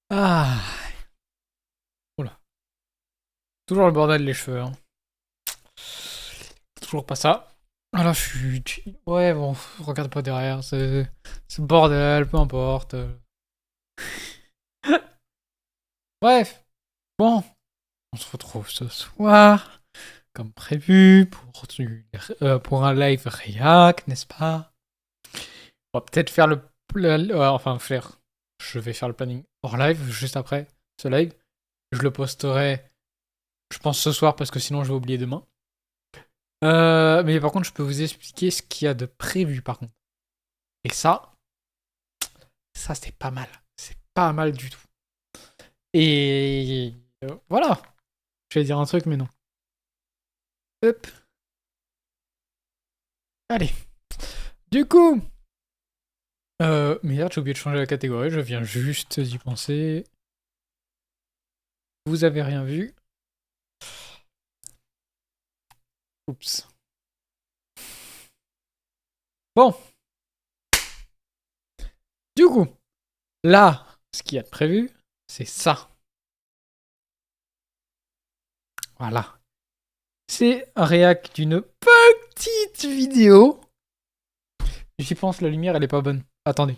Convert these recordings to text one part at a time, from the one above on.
Ah, oula. Toujours le bordel les cheveux, hein. Toujours pas ça. Ah là, je suis... Ouais, bon, regarde pas derrière, c'est le bordel, peu importe. Bref, bon, on se retrouve ce soir, comme prévu, pour un live réact, n'est-ce pas? On va peut-être faire enfin, faire... Je vais faire le planning hors live, juste après ce live. Je le posterai, je pense, ce soir, parce que sinon je vais oublier demain. Mais par contre, je peux vous expliquer ce qu'il y a de prévu, par contre. Et ça, c'est pas mal. C'est pas mal du tout. Et voilà. Je vais dire un truc, mais non. Hop. Allez. Du coup. Merde, j'ai oublié de changer la catégorie. Je viens juste d'y penser. Vous avez rien vu. Oups. Bon. Du coup. Là, ce qu'il y a de prévu, c'est ça. Voilà. C'est un réact d'une petite vidéo. J'y pense, la lumière, elle est pas bonne. Attendez.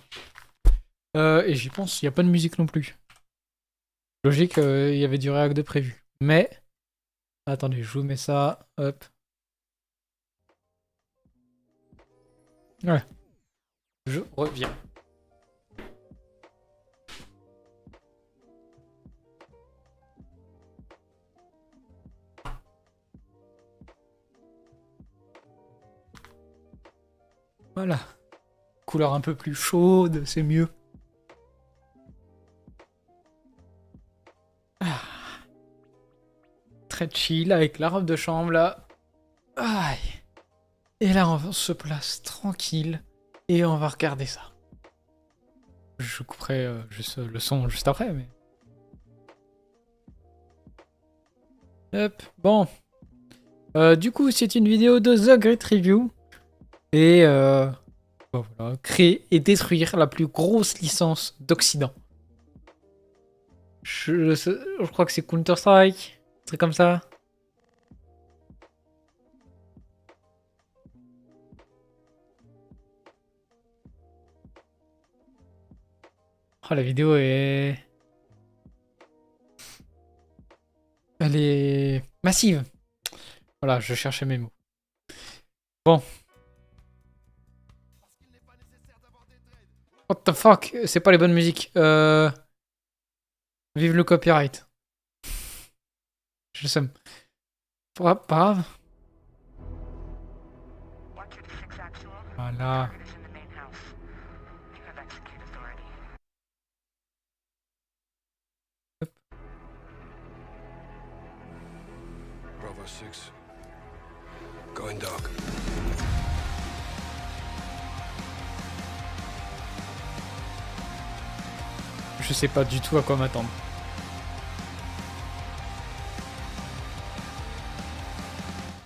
Et j'y pense, il n'y a pas de musique non plus. Logique, il y avait du réact de prévu. Mais, attendez, je vous mets ça. Hop. Ouais, je reviens. Voilà. Couleur un peu plus chaude, c'est mieux. Ah, très chill avec la robe de chambre là. Aïe. Et là, on se place tranquille et on va regarder ça. Je couperai juste le son juste après, mais. Hop, bon. Du coup, c'est une vidéo de The Great Review. Et bon, voilà, créer et détruire la plus grosse licence d'Occident. Je crois que c'est Counter-Strike, un truc comme ça. Oh, la vidéo est... Elle est massive. Voilà, je cherchais mes mots. Bon. What the fuck? C'est pas les bonnes musiques. Vive le copyright. Je le sais. Pas grave. Voilà. Hop. Bravo 6. Going dark. Je sais pas du tout à quoi m'attendre.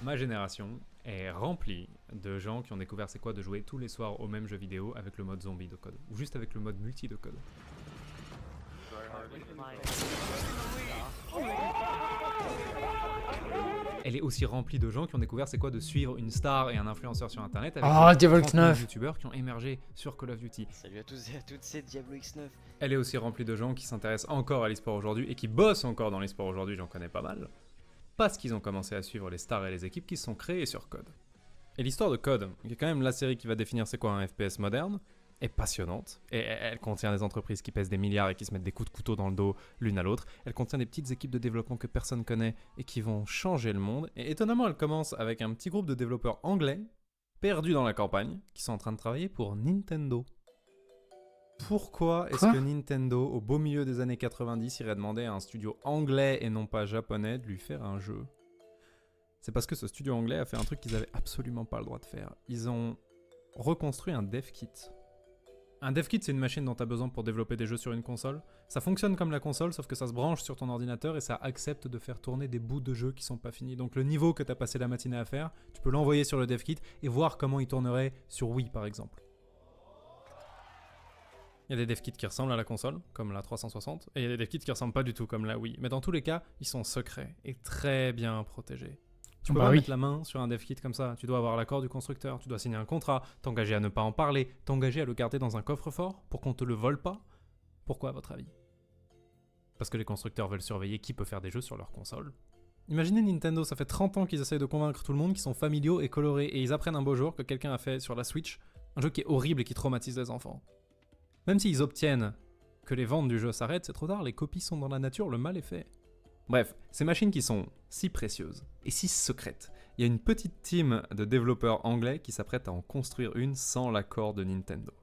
Ma génération est remplie de gens qui ont découvert c'est quoi de jouer tous les soirs au même jeu vidéo avec le mode zombie de code, ou juste avec le mode multi de code. Elle est aussi remplie de gens qui ont découvert c'est quoi de suivre une star et un influenceur sur internet avec Ah, les Diablo 30 000 X9. youtubeurs qui ont émergé sur Call of Duty. Salut à tous et à toutes, c'est Diablo X9. Elle est aussi remplie de gens qui s'intéressent encore à l'e-sport aujourd'hui et qui bossent encore dans l'e-sport aujourd'hui, j'en connais pas mal, parce qu'ils ont commencé à suivre les stars et les équipes qui se sont créées sur Code. Et l'histoire de Code, qui est quand même la série qui va définir c'est quoi un FPS moderne, est passionnante. Et elle contient des entreprises qui pèsent des milliards et qui se mettent des coups de couteau dans le dos l'une à l'autre. Elle contient des petites équipes de développement que personne connaît et qui vont changer le monde. Et étonnamment, elle commence avec un petit groupe de développeurs anglais, perdus dans la campagne, qui sont en train de travailler pour Nintendo. Pourquoi est-ce Quoi? que Nintendo, au beau milieu des années 90, irait demander à un studio anglais et non pas japonais de lui faire un jeu ? C'est parce que ce studio anglais a fait un truc qu'ils avaient absolument pas le droit de faire. Ils ont reconstruit un dev kit. Un dev kit, c'est une machine dont tu as besoin pour développer des jeux sur une console. Ça fonctionne comme la console, sauf que ça se branche sur ton ordinateur et ça accepte de faire tourner des bouts de jeux qui sont pas finis. Donc le niveau que tu as passé la matinée à faire, tu peux l'envoyer sur le dev kit et voir comment il tournerait sur Wii par exemple. Il Il y a des dev kits qui ressemblent à la console, comme la 360, et il y a des dev kits qui ressemblent pas du tout, comme la Wii. Mais dans tous les cas, ils sont secrets et très bien protégés. Tu peux Bah pas oui. mettre la main sur un dev kit comme ça. Tu dois avoir l'accord du constructeur, tu dois signer un contrat, t'engager à ne pas en parler, t'engager à le garder dans un coffre-fort pour qu'on te le vole pas. Pourquoi, à votre avis? Parce que les constructeurs veulent surveiller qui peut faire des jeux sur leur console. Imaginez Nintendo, ça fait 30 ans qu'ils essayent de convaincre tout le monde, qu'ils sont familiaux et colorés, et ils apprennent un beau jour que quelqu'un a fait sur la Switch un jeu qui est horrible et qui traumatise les enfants. Même s'ils obtiennent que les ventes du jeu s'arrêtent, c'est trop tard, les copies sont dans la nature, le mal est fait. Bref, ces machines qui sont si précieuses et si secrètes, il y a une petite team de développeurs anglais qui s'apprête à en construire une sans l'accord de Nintendo.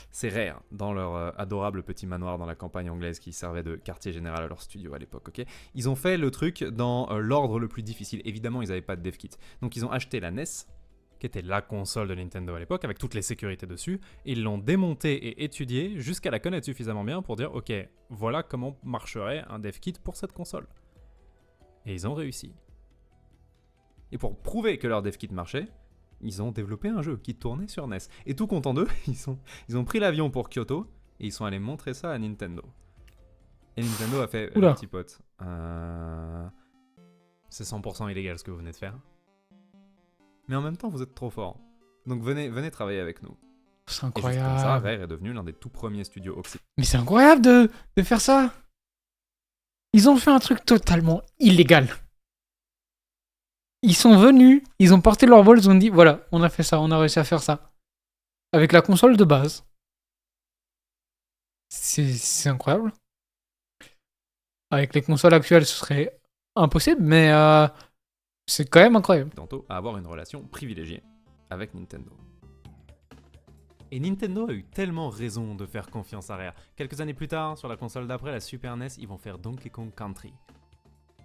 C'est Rare, dans leur adorable petit manoir dans la campagne anglaise qui servait de quartier général à leur studio à l'époque, ok. Ils ont fait le truc dans l'ordre le plus difficile. Évidemment, ils n'avaient pas de dev kit. Donc ils ont acheté la NES, qui était la console de Nintendo à l'époque, avec toutes les sécurités dessus, et ils l'ont démontée et étudiée jusqu'à la connaître suffisamment bien pour dire, ok, voilà comment marcherait un dev kit pour cette console. Et ils ont réussi. Et pour prouver que leur dev kit marchait, ils ont développé un jeu qui tournait sur NES. Et tout content d'eux, ils ont pris l'avion pour Kyoto et ils sont allés montrer ça à Nintendo. Et Nintendo a fait Oula. le petit pote. C'est 100% illégal ce que vous venez de faire. Mais en même temps, vous êtes trop fort. Donc venez travailler avec nous. C'est Et juste comme ça, incroyable. Rare est devenu l'un des tout premiers studios occidentaux. Mais c'est incroyable de faire ça. Ils ont fait un truc totalement illégal. Ils sont venus, ils ont porté leur vol, ils ont dit voilà, on a fait ça, on a réussi à faire ça. Avec la console de base. C'est incroyable. Avec les consoles actuelles, ce serait impossible, mais c'est quand même incroyable. À avoir une relation privilégiée avec Nintendo. Et Nintendo a eu tellement raison de faire confiance à Rare. Quelques années plus tard, sur la console d'après, la Super NES, ils vont faire Donkey Kong Country,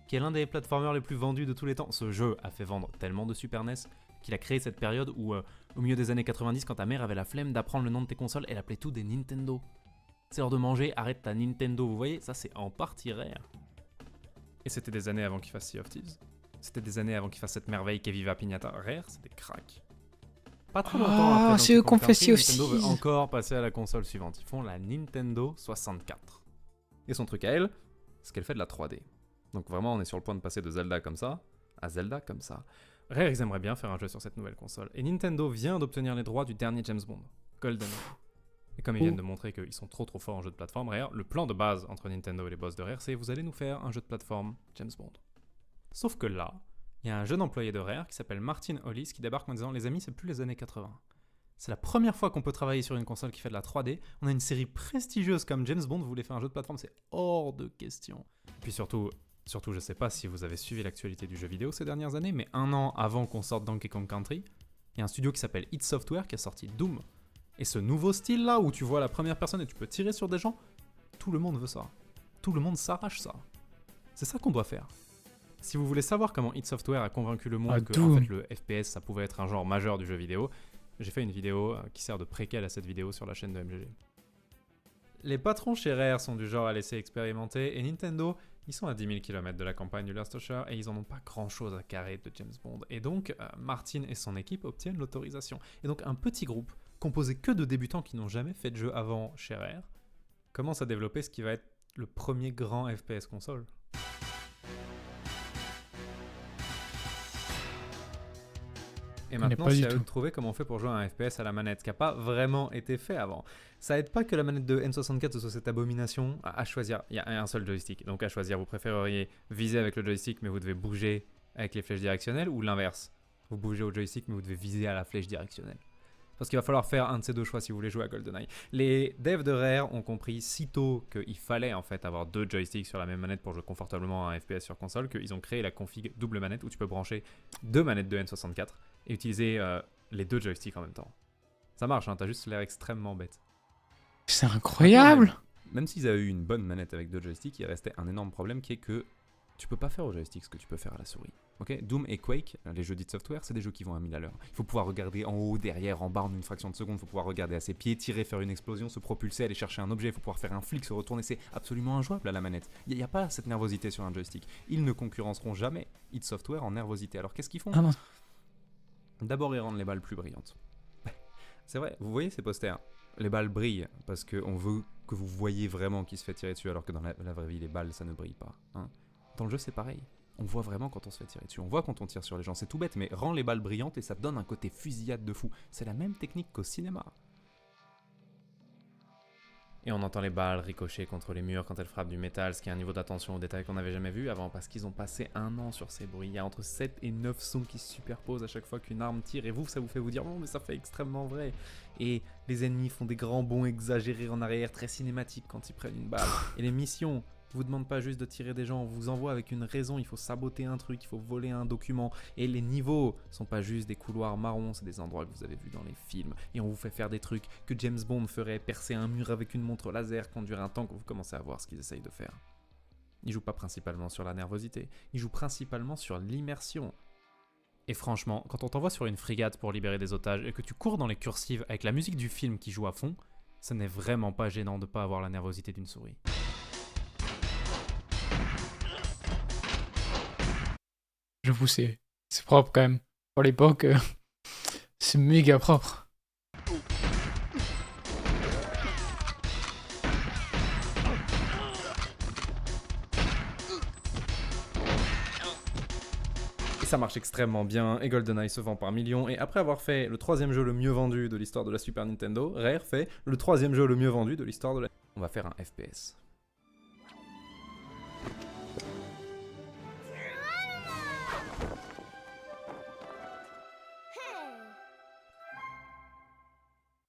qui est l'un des platformers les plus vendus de tous les temps. Ce jeu a fait vendre tellement de Super NES qu'il a créé cette période où, au milieu des années 90, quand ta mère avait la flemme d'apprendre le nom de tes consoles, elle appelait tout des Nintendo. C'est l'heure de manger, arrête ta Nintendo, vous voyez, ça c'est en partie Rare. Et c'était des années avant qu'il fasse Sea of Thieves. C'était des années avant qu'il fasse cette merveille qu'est Viva Pignata. Rare, c'est des cracks. Pas trop longtemps après c'est eux Donkey Kong qu'on fait Country, Sea of Nintendo veut Thieves. encore passer à la console suivante. Ils font la Nintendo 64. Et son truc à elle, c'est qu'elle fait de la 3D. Donc vraiment, on est sur le point de passer de Zelda comme ça à Zelda comme ça. Rare, ils aimeraient bien faire un jeu sur cette nouvelle console. Et Nintendo vient d'obtenir les droits du dernier James Bond, GoldenEye. Et comme ils viennent de montrer qu'ils sont trop forts en jeu de plateforme, Rare, le plan de base entre Nintendo et les boss de Rare, c'est vous allez nous faire un jeu de plateforme James Bond. Sauf que là, il y a un jeune employé de Rare qui s'appelle Martin Hollis qui débarque en disant les amis, c'est plus les années 80. C'est la première fois qu'on peut travailler sur une console qui fait de la 3D. On a une série prestigieuse comme James Bond, vous voulez faire un jeu de plateforme, c'est hors de question. Puis surtout, je sais pas si vous avez suivi l'actualité du jeu vidéo ces dernières années, mais un an avant qu'on sorte Donkey Kong Country, il y a un studio qui s'appelle id Software qui a sorti Doom. Et ce nouveau style là où tu vois la première personne et tu peux tirer sur des gens, tout le monde veut ça. Tout le monde s'arrache ça. C'est ça qu'on doit faire. Si vous voulez savoir comment id Software a convaincu le monde que en fait, le FPS ça pouvait être un genre majeur du jeu vidéo, j'ai fait une vidéo qui sert de préquel à cette vidéo sur la chaîne de MGG. Les patrons chez Rare sont du genre à laisser expérimenter et Nintendo, ils sont à 10 000 km de la campagne du Gloucestershire et ils en ont pas grand chose à carrer de James Bond. Et donc, Martin et son équipe obtiennent l'autorisation. Et donc, un petit groupe, composé que de débutants qui n'ont jamais fait de jeu avant chez Rare, commence à développer ce qui va être le premier grand FPS console. Et maintenant, c'est à eux de trouver comment on fait pour jouer à un FPS à la manette, ce qui n'a pas vraiment été fait avant. Ça aide pas que la manette de N64 soit cette abomination. À choisir, il y a un seul joystick. Donc à choisir, vous préféreriez viser avec le joystick, mais vous devez bouger avec les flèches directionnelles, ou l'inverse. Vous bougez au joystick, mais vous devez viser à la flèche directionnelle. Parce qu'il va falloir faire un de ces deux choix si vous voulez jouer à GoldenEye. Les devs de Rare ont compris sitôt qu'il fallait en fait avoir deux joysticks sur la même manette pour jouer confortablement à un FPS sur console, qu'ils ont créé la config double manette où tu peux brancher deux manettes de N64 et utiliser les deux joysticks en même temps. Ça marche, hein, t'as juste l'air extrêmement bête. C'est incroyable. Même s'ils avaient eu une bonne manette avec deux joysticks, il restait un énorme problème qui est que tu peux pas faire au joystick ce que tu peux faire à la souris. Okay, Doom et Quake, les jeux d'id Software, c'est des jeux qui vont à 1000 à l'heure. Il faut pouvoir regarder en haut, derrière, en bas en une fraction de seconde. Il faut pouvoir regarder à ses pieds, tirer, faire une explosion, se propulser, aller chercher un objet. Il faut pouvoir faire un flic, se retourner. C'est absolument injouable à la manette. Il n'y a pas cette nervosité sur un joystick. Ils ne concurrenceront jamais id Software en nervosité. Alors qu'est-ce qu'ils font ? D'abord, ils rendent les balles plus brillantes. C'est vrai, vous voyez ces posters ? les balles brillent parce qu'on veut que vous voyez vraiment qui se fait tirer dessus, alors que dans la vraie vie, les balles, ça ne brille pas. Hein. Dans le jeu, c'est pareil. On voit vraiment quand on se fait tirer dessus. On voit quand on tire sur les gens. C'est tout bête, mais rend les balles brillantes et ça donne un côté fusillade de fou. C'est la même technique qu'au cinéma. Et on entend les balles ricocher contre les murs quand elles frappent du métal, ce qui est un niveau d'attention aux détails qu'on n'avait jamais vu avant, parce qu'ils ont passé 1 an sur ces bruits. Il y a entre 7 et 9 sons qui se superposent à chaque fois qu'une arme tire, et vous, ça vous fait vous dire « Non, mais ça fait extrêmement vrai !» Et les ennemis font des grands bonds exagérés en arrière, très cinématiques quand ils prennent une balle. Et les missions vous demande pas juste de tirer des gens, on vous envoie avec une raison, il faut saboter un truc, il faut voler un document. Et les niveaux sont pas juste des couloirs marrons, c'est des endroits que vous avez vus dans les films. Et on vous fait faire des trucs que James Bond ferait, percer un mur avec une montre laser, conduire un tank, vous commencez à voir ce qu'ils essayent de faire. Ils jouent pas principalement sur la nervosité, ils jouent principalement sur l'immersion. Et franchement, quand on t'envoie sur une frégate pour libérer des otages et que tu cours dans les cursives avec la musique du film qui joue à fond, ce n'est vraiment pas gênant de pas avoir la nervosité d'une souris. J'avoue, c'est propre quand même. Pour l'époque, c'est méga propre. Et ça marche extrêmement bien, et GoldenEye se vend par millions, et après avoir fait le 3e jeu le mieux vendu de l'histoire de la Super Nintendo, Rare fait le 3e jeu le mieux vendu de l'histoire de la... On va faire un FPS.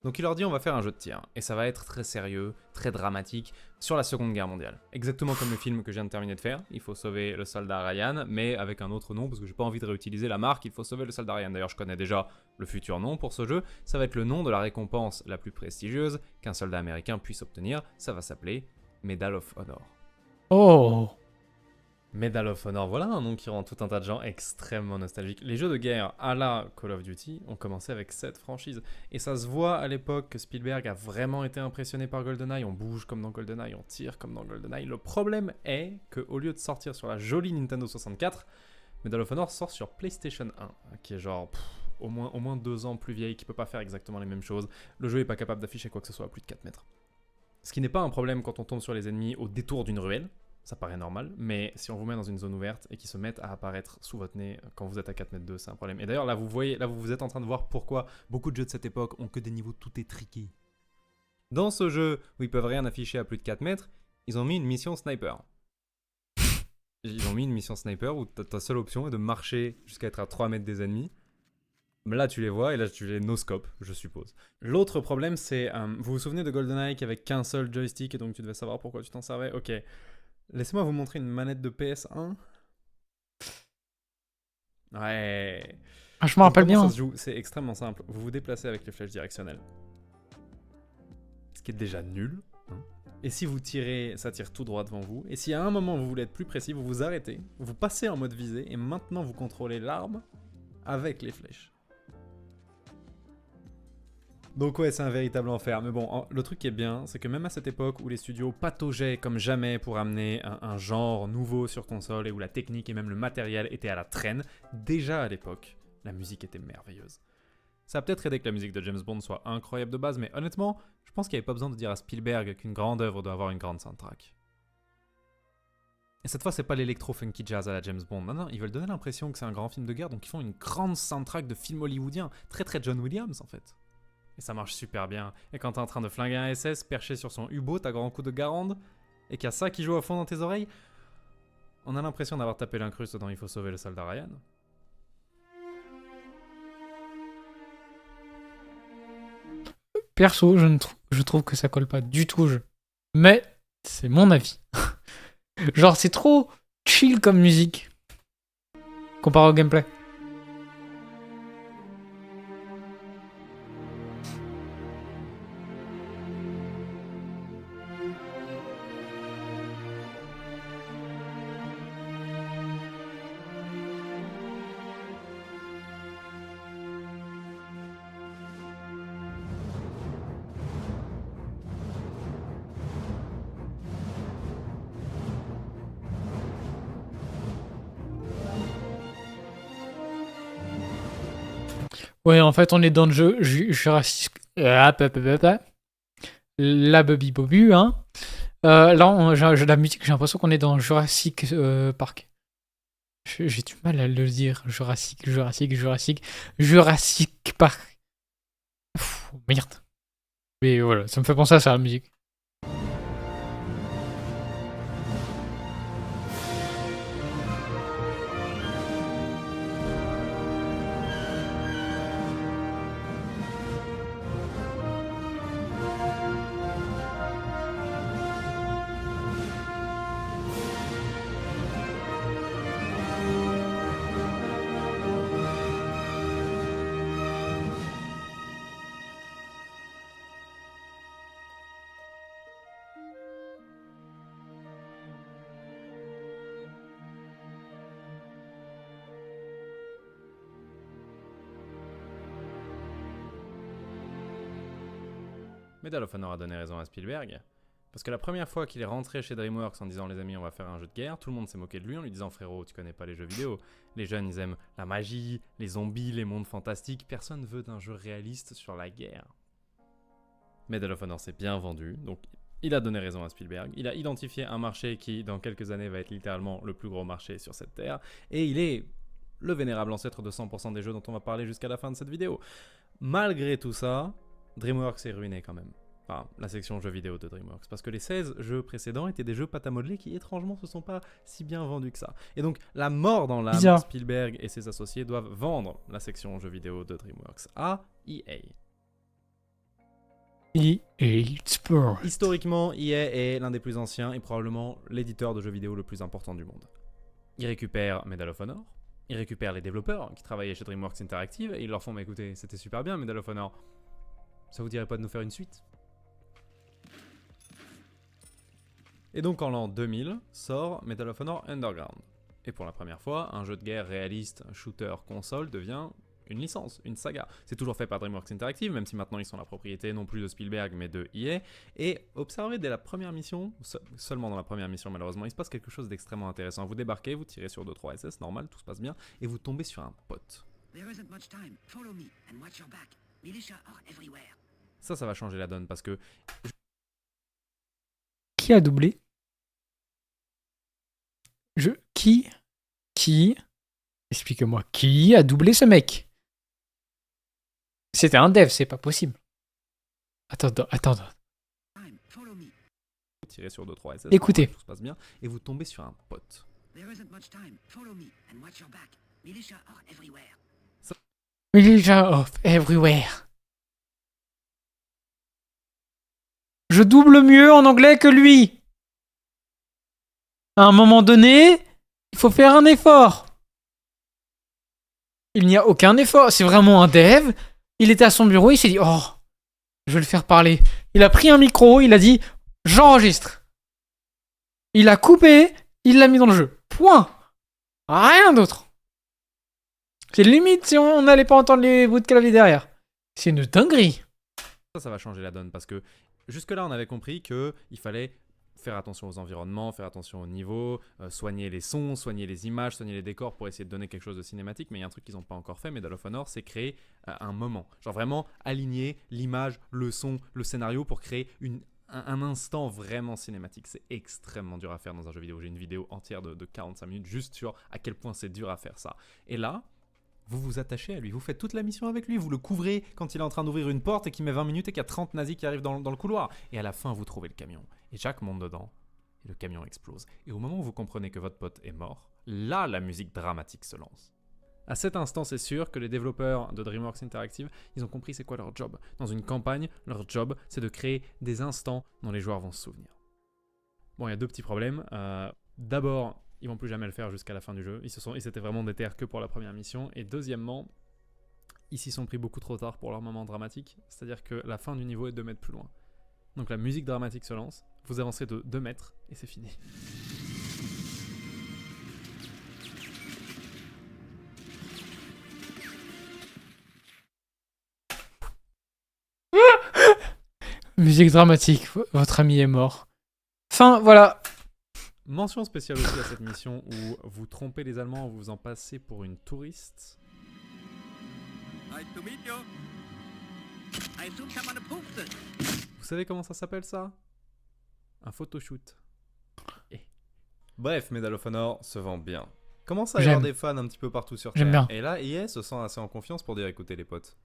Donc il leur dit on va faire un jeu de tir, et ça va être très sérieux, très dramatique, sur la Seconde Guerre mondiale. Exactement comme le film que je viens de terminer de faire, il faut sauver le soldat Ryan, mais avec un autre nom, parce que j'ai pas envie de réutiliser la marque, il faut sauver le soldat Ryan. D'ailleurs je connais déjà le futur nom pour ce jeu, ça va être le nom de la récompense la plus prestigieuse qu'un soldat américain puisse obtenir, ça va s'appeler Medal of Honor. Oh! Medal of Honor, voilà un nom qui rend tout un tas de gens extrêmement nostalgiques. Les jeux de guerre à la Call of Duty ont commencé avec cette franchise. Et ça se voit à l'époque que Spielberg a vraiment été impressionné par GoldenEye. On bouge comme dans GoldenEye, on tire comme dans GoldenEye. Le problème est qu'au lieu de sortir sur la jolie Nintendo 64, Medal of Honor sort sur PlayStation 1, qui est genre au moins 2 ans plus vieille, qui peut pas faire exactement les mêmes choses. Le jeu est pas capable d'afficher quoi que ce soit à plus de 4 mètres. Ce qui n'est pas un problème quand on tombe sur les ennemis au détour d'une ruelle. Ça paraît normal, mais si on vous met dans une zone ouverte et qu'ils se mettent à apparaître sous votre nez quand vous êtes à 4,2 m, c'est un problème. Et d'ailleurs, là, vous êtes en train de voir pourquoi beaucoup de jeux de cette époque ont que des niveaux tout étriqués. Dans ce jeu où ils peuvent rien afficher à plus de 4 mètres, ils ont mis une mission sniper. Ils ont mis une mission sniper où ta seule option est de marcher jusqu'à être à 3 mètres des ennemis. Là, tu les vois et là, tu les no-scope, je suppose. L'autre problème, c'est... vous vous souvenez de GoldenEye qui avait qu'un seul joystick et donc tu devais savoir pourquoi tu t'en servais? Ok. Laissez-moi vous montrer une manette de PS1. Ouais. Ah, je me rappelle bien. Ça se joue, c'est extrêmement simple. Vous vous déplacez avec les flèches directionnelles. Ce qui est déjà nul. Hein. Et si vous tirez, ça tire tout droit devant vous. Et si à un moment vous voulez être plus précis, vous vous arrêtez, vous passez en mode visée et maintenant vous contrôlez l'arme avec les flèches. Donc ouais, c'est un véritable enfer. Mais bon, le truc qui est bien, c'est que même à cette époque où les studios pataugeaient comme jamais pour amener un genre nouveau sur console et où la technique et même le matériel étaient à la traîne, déjà à l'époque, la musique était merveilleuse. Ça a peut-être aidé que la musique de James Bond soit incroyable de base, mais honnêtement, je pense qu'il n'y avait pas besoin de dire à Spielberg qu'une grande œuvre doit avoir une grande soundtrack. Et cette fois, c'est pas l'électro-funky jazz à la James Bond. Non, ils veulent donner l'impression que c'est un grand film de guerre, donc ils font une grande soundtrack de film hollywoodien, très John Williams en fait. Et ça marche super bien. Et quand t'es en train de flinguer un SS perché sur son U-boat à grands coups de Garande, et qu'il y a ça qui joue à fond dans tes oreilles, on a l'impression d'avoir tapé l'incruste dans Il faut sauver le soldat Ryan. Perso, je trouve que ça colle pas du tout au jeu. Mais c'est mon avis. Genre, c'est trop chill comme musique. Comparé au gameplay. Ouais, en fait, on est dans le jeu. Je suis raciste. la Bubby Bobu, hein. Là, j'ai la musique, j'ai l'impression qu'on est dans Jurassic Park. J'ai du mal à le dire. Jurassic Park. Pff, merde. Mais voilà, ça me fait penser à ça, la musique. Medal of Honor a donné raison à Spielberg, parce que la première fois qu'il est rentré chez DreamWorks en disant les amis on va faire un jeu de guerre, tout le monde s'est moqué de lui en lui disant frérot tu connais pas les jeux vidéo, les jeunes ils aiment la magie, les zombies, les mondes fantastiques, personne veut d'un jeu réaliste sur la guerre. Medal of Honor s'est bien vendu, donc il a donné raison à Spielberg, il a identifié un marché qui dans quelques années va être littéralement le plus gros marché sur cette terre, et il est le vénérable ancêtre de 100% des jeux dont on va parler jusqu'à la fin de cette vidéo. Malgré tout ça, DreamWorks est ruiné quand même. Enfin, la section jeux vidéo de DreamWorks. Parce que les 16 jeux précédents étaient des jeux pâte à modeler qui, étrangement, se sont pas si bien vendus que ça. Et donc, la mort dans l'âme, Bizarre. Spielberg et ses associés doivent vendre la section jeux vidéo de DreamWorks à EA. EA Sports. Historiquement, EA est l'un des plus anciens et probablement l'éditeur de jeux vidéo le plus important du monde. Ils récupèrent Medal of Honor, ils récupèrent les développeurs qui travaillaient chez DreamWorks Interactive et ils leur font mais écoutez, c'était super bien Medal of Honor. Ça vous dirait pas de nous faire une suite? Et donc en l'an 2000, sort Medal of Honor Underground. Et pour la première fois, un jeu de guerre réaliste, shooter console devient une licence, une saga. C'est toujours fait par DreamWorks Interactive, même si maintenant ils sont la propriété non plus de Spielberg mais de EA. Et observez dès la première mission, seulement dans la première mission malheureusement, il se passe quelque chose d'extrêmement intéressant. Vous débarquez, vous tirez sur 2-3 SS, normal, tout se passe bien, et vous tombez sur un pote. Ça va changer la donne parce que... Qui a doublé? Qui Explique-moi, qui a doublé ce mec? C'était un dev, c'est pas possible. Attends. Vous tirez sur 2-3 SS, Écoutez. normal, tout se passe bien, et vous tombez sur un pote. Militia of everywhere. Je double mieux en anglais que lui. À un moment donné, il faut faire un effort. Il n'y a aucun effort. C'est vraiment un dev. Il était à son bureau, il s'est dit « Oh, je vais le faire parler. » Il a pris un micro, il a dit « J'enregistre. » Il a coupé, il l'a mis dans le jeu. Point. Rien d'autre. C'est limite si on n'allait pas entendre les bouts de clavier derrière. C'est une dinguerie. Ça va changer la donne parce que jusque-là, on avait compris qu'il fallait faire attention aux environnements, faire attention au niveau, soigner les sons, soigner les images, soigner les décors pour essayer de donner quelque chose de cinématique. Mais il y a un truc qu'ils n'ont pas encore fait, Medal of Honor, c'est créer un moment. Genre vraiment aligner l'image, le son, le scénario pour créer un instant vraiment cinématique. C'est extrêmement dur à faire dans un jeu vidéo. J'ai une vidéo entière de 45 minutes juste sur à quel point c'est dur à faire ça. Et là, vous vous attachez à lui, vous faites toute la mission avec lui, vous le couvrez quand il est en train d'ouvrir une porte et qu'il met 20 minutes et qu'il y a 30 nazis qui arrivent dans le couloir. Et à la fin, vous trouvez le camion. Et Jack monte dedans, et le camion explose. Et au moment où vous comprenez que votre pote est mort, là, la musique dramatique se lance. À cet instant, c'est sûr que les développeurs de DreamWorks Interactive, ils ont compris c'est quoi leur job. Dans une campagne, leur job, c'est de créer des instants dont les joueurs vont se souvenir. Bon, il y a deux petits problèmes. D'abord, ils vont plus jamais le faire jusqu'à la fin du jeu. Ils s'étaient vraiment déterrés que pour la première mission. Et deuxièmement, ils s'y sont pris beaucoup trop tard pour leur moment dramatique. C'est-à-dire que la fin du niveau est 2 mètres plus loin. Donc la musique dramatique se lance. Vous avancez de 2 mètres et c'est fini. Musique dramatique, votre ami est mort. Fin, voilà. Mention spéciale aussi à cette mission où vous trompez les Allemands en vous en passez pour une touriste. Vous savez comment ça s'appelle ça? Un photoshoot. Eh. Bref, Medal of Honor se vend bien. Commence à y avoir J'aime. des fans un petit peu partout sur J'aime Terre. bien. Et là, EA se sent assez en confiance pour dire écoutez les potes,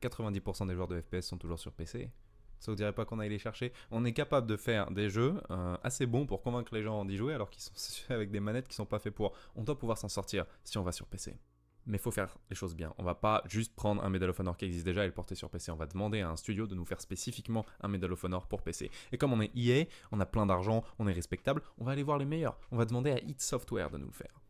90% des joueurs de FPS sont toujours sur PC. Ça vous dirait pas qu'on aille les chercher? On est capable de faire des jeux assez bons pour convaincre les gens d'y jouer alors qu'ils sont avec des manettes qui sont pas faits pour. On doit pouvoir s'en sortir si on va sur PC. Mais faut faire les choses bien. On va pas juste prendre un Medal of Honor qui existe déjà et le porter sur PC. On va demander à un studio de nous faire spécifiquement un Medal of Honor pour PC. Et comme on est EA, on a plein d'argent, on est respectable, on va aller voir les meilleurs. On va demander à id Software de nous le faire.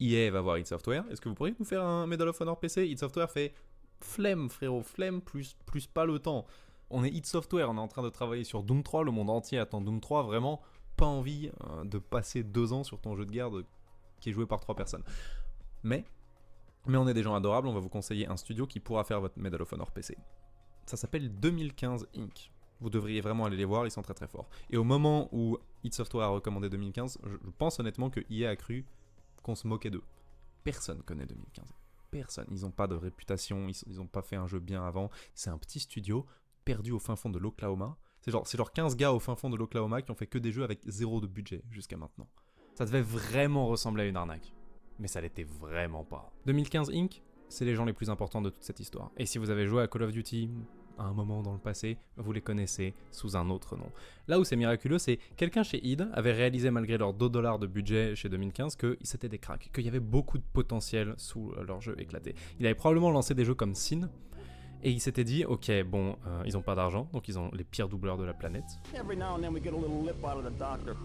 EA va voir id Software. Est-ce que vous pourriez nous faire un Medal of Honor PC? id Software fait flemme, frérot, flemme plus pas le temps. On est id Software, on est en train de travailler sur Doom 3, le monde entier attend Doom 3, vraiment pas envie de passer 2 ans sur ton jeu de guerre qui est joué par 3 personnes. Mais on est des gens adorables, on va vous conseiller un studio qui pourra faire votre Medal of Honor PC. Ça s'appelle 2015 Inc. Vous devriez vraiment aller les voir, ils sont très très forts. Et au moment où id Software a recommandé 2015, je pense honnêtement que EA a cru qu'on se moquait d'eux. Personne connaît 2015. Personne. Ils n'ont pas de réputation, ils n'ont pas fait un jeu bien avant. C'est un petit studio perdu au fin fond de l'Oklahoma. C'est genre 15 gars au fin fond de l'Oklahoma qui ont fait que des jeux avec 0 de budget jusqu'à maintenant. Ça devait vraiment ressembler à une arnaque. Mais ça l'était vraiment pas. 2015 Inc., c'est les gens les plus importants de toute cette histoire. Et si vous avez joué à Call of Duty à un moment dans le passé, vous les connaissez sous un autre nom. Là où c'est miraculeux, c'est quelqu'un chez id avait réalisé malgré leurs $2 de budget chez 2015 que c'était des cracks, qu'il y avait beaucoup de potentiel sous leur jeu éclaté. Il avait probablement lancé des jeux comme Sin, et il s'était dit, ok, bon, ils ont pas d'argent, donc ils ont les pires doubleurs de la planète. Every now and then we get a little lip out of the doctor.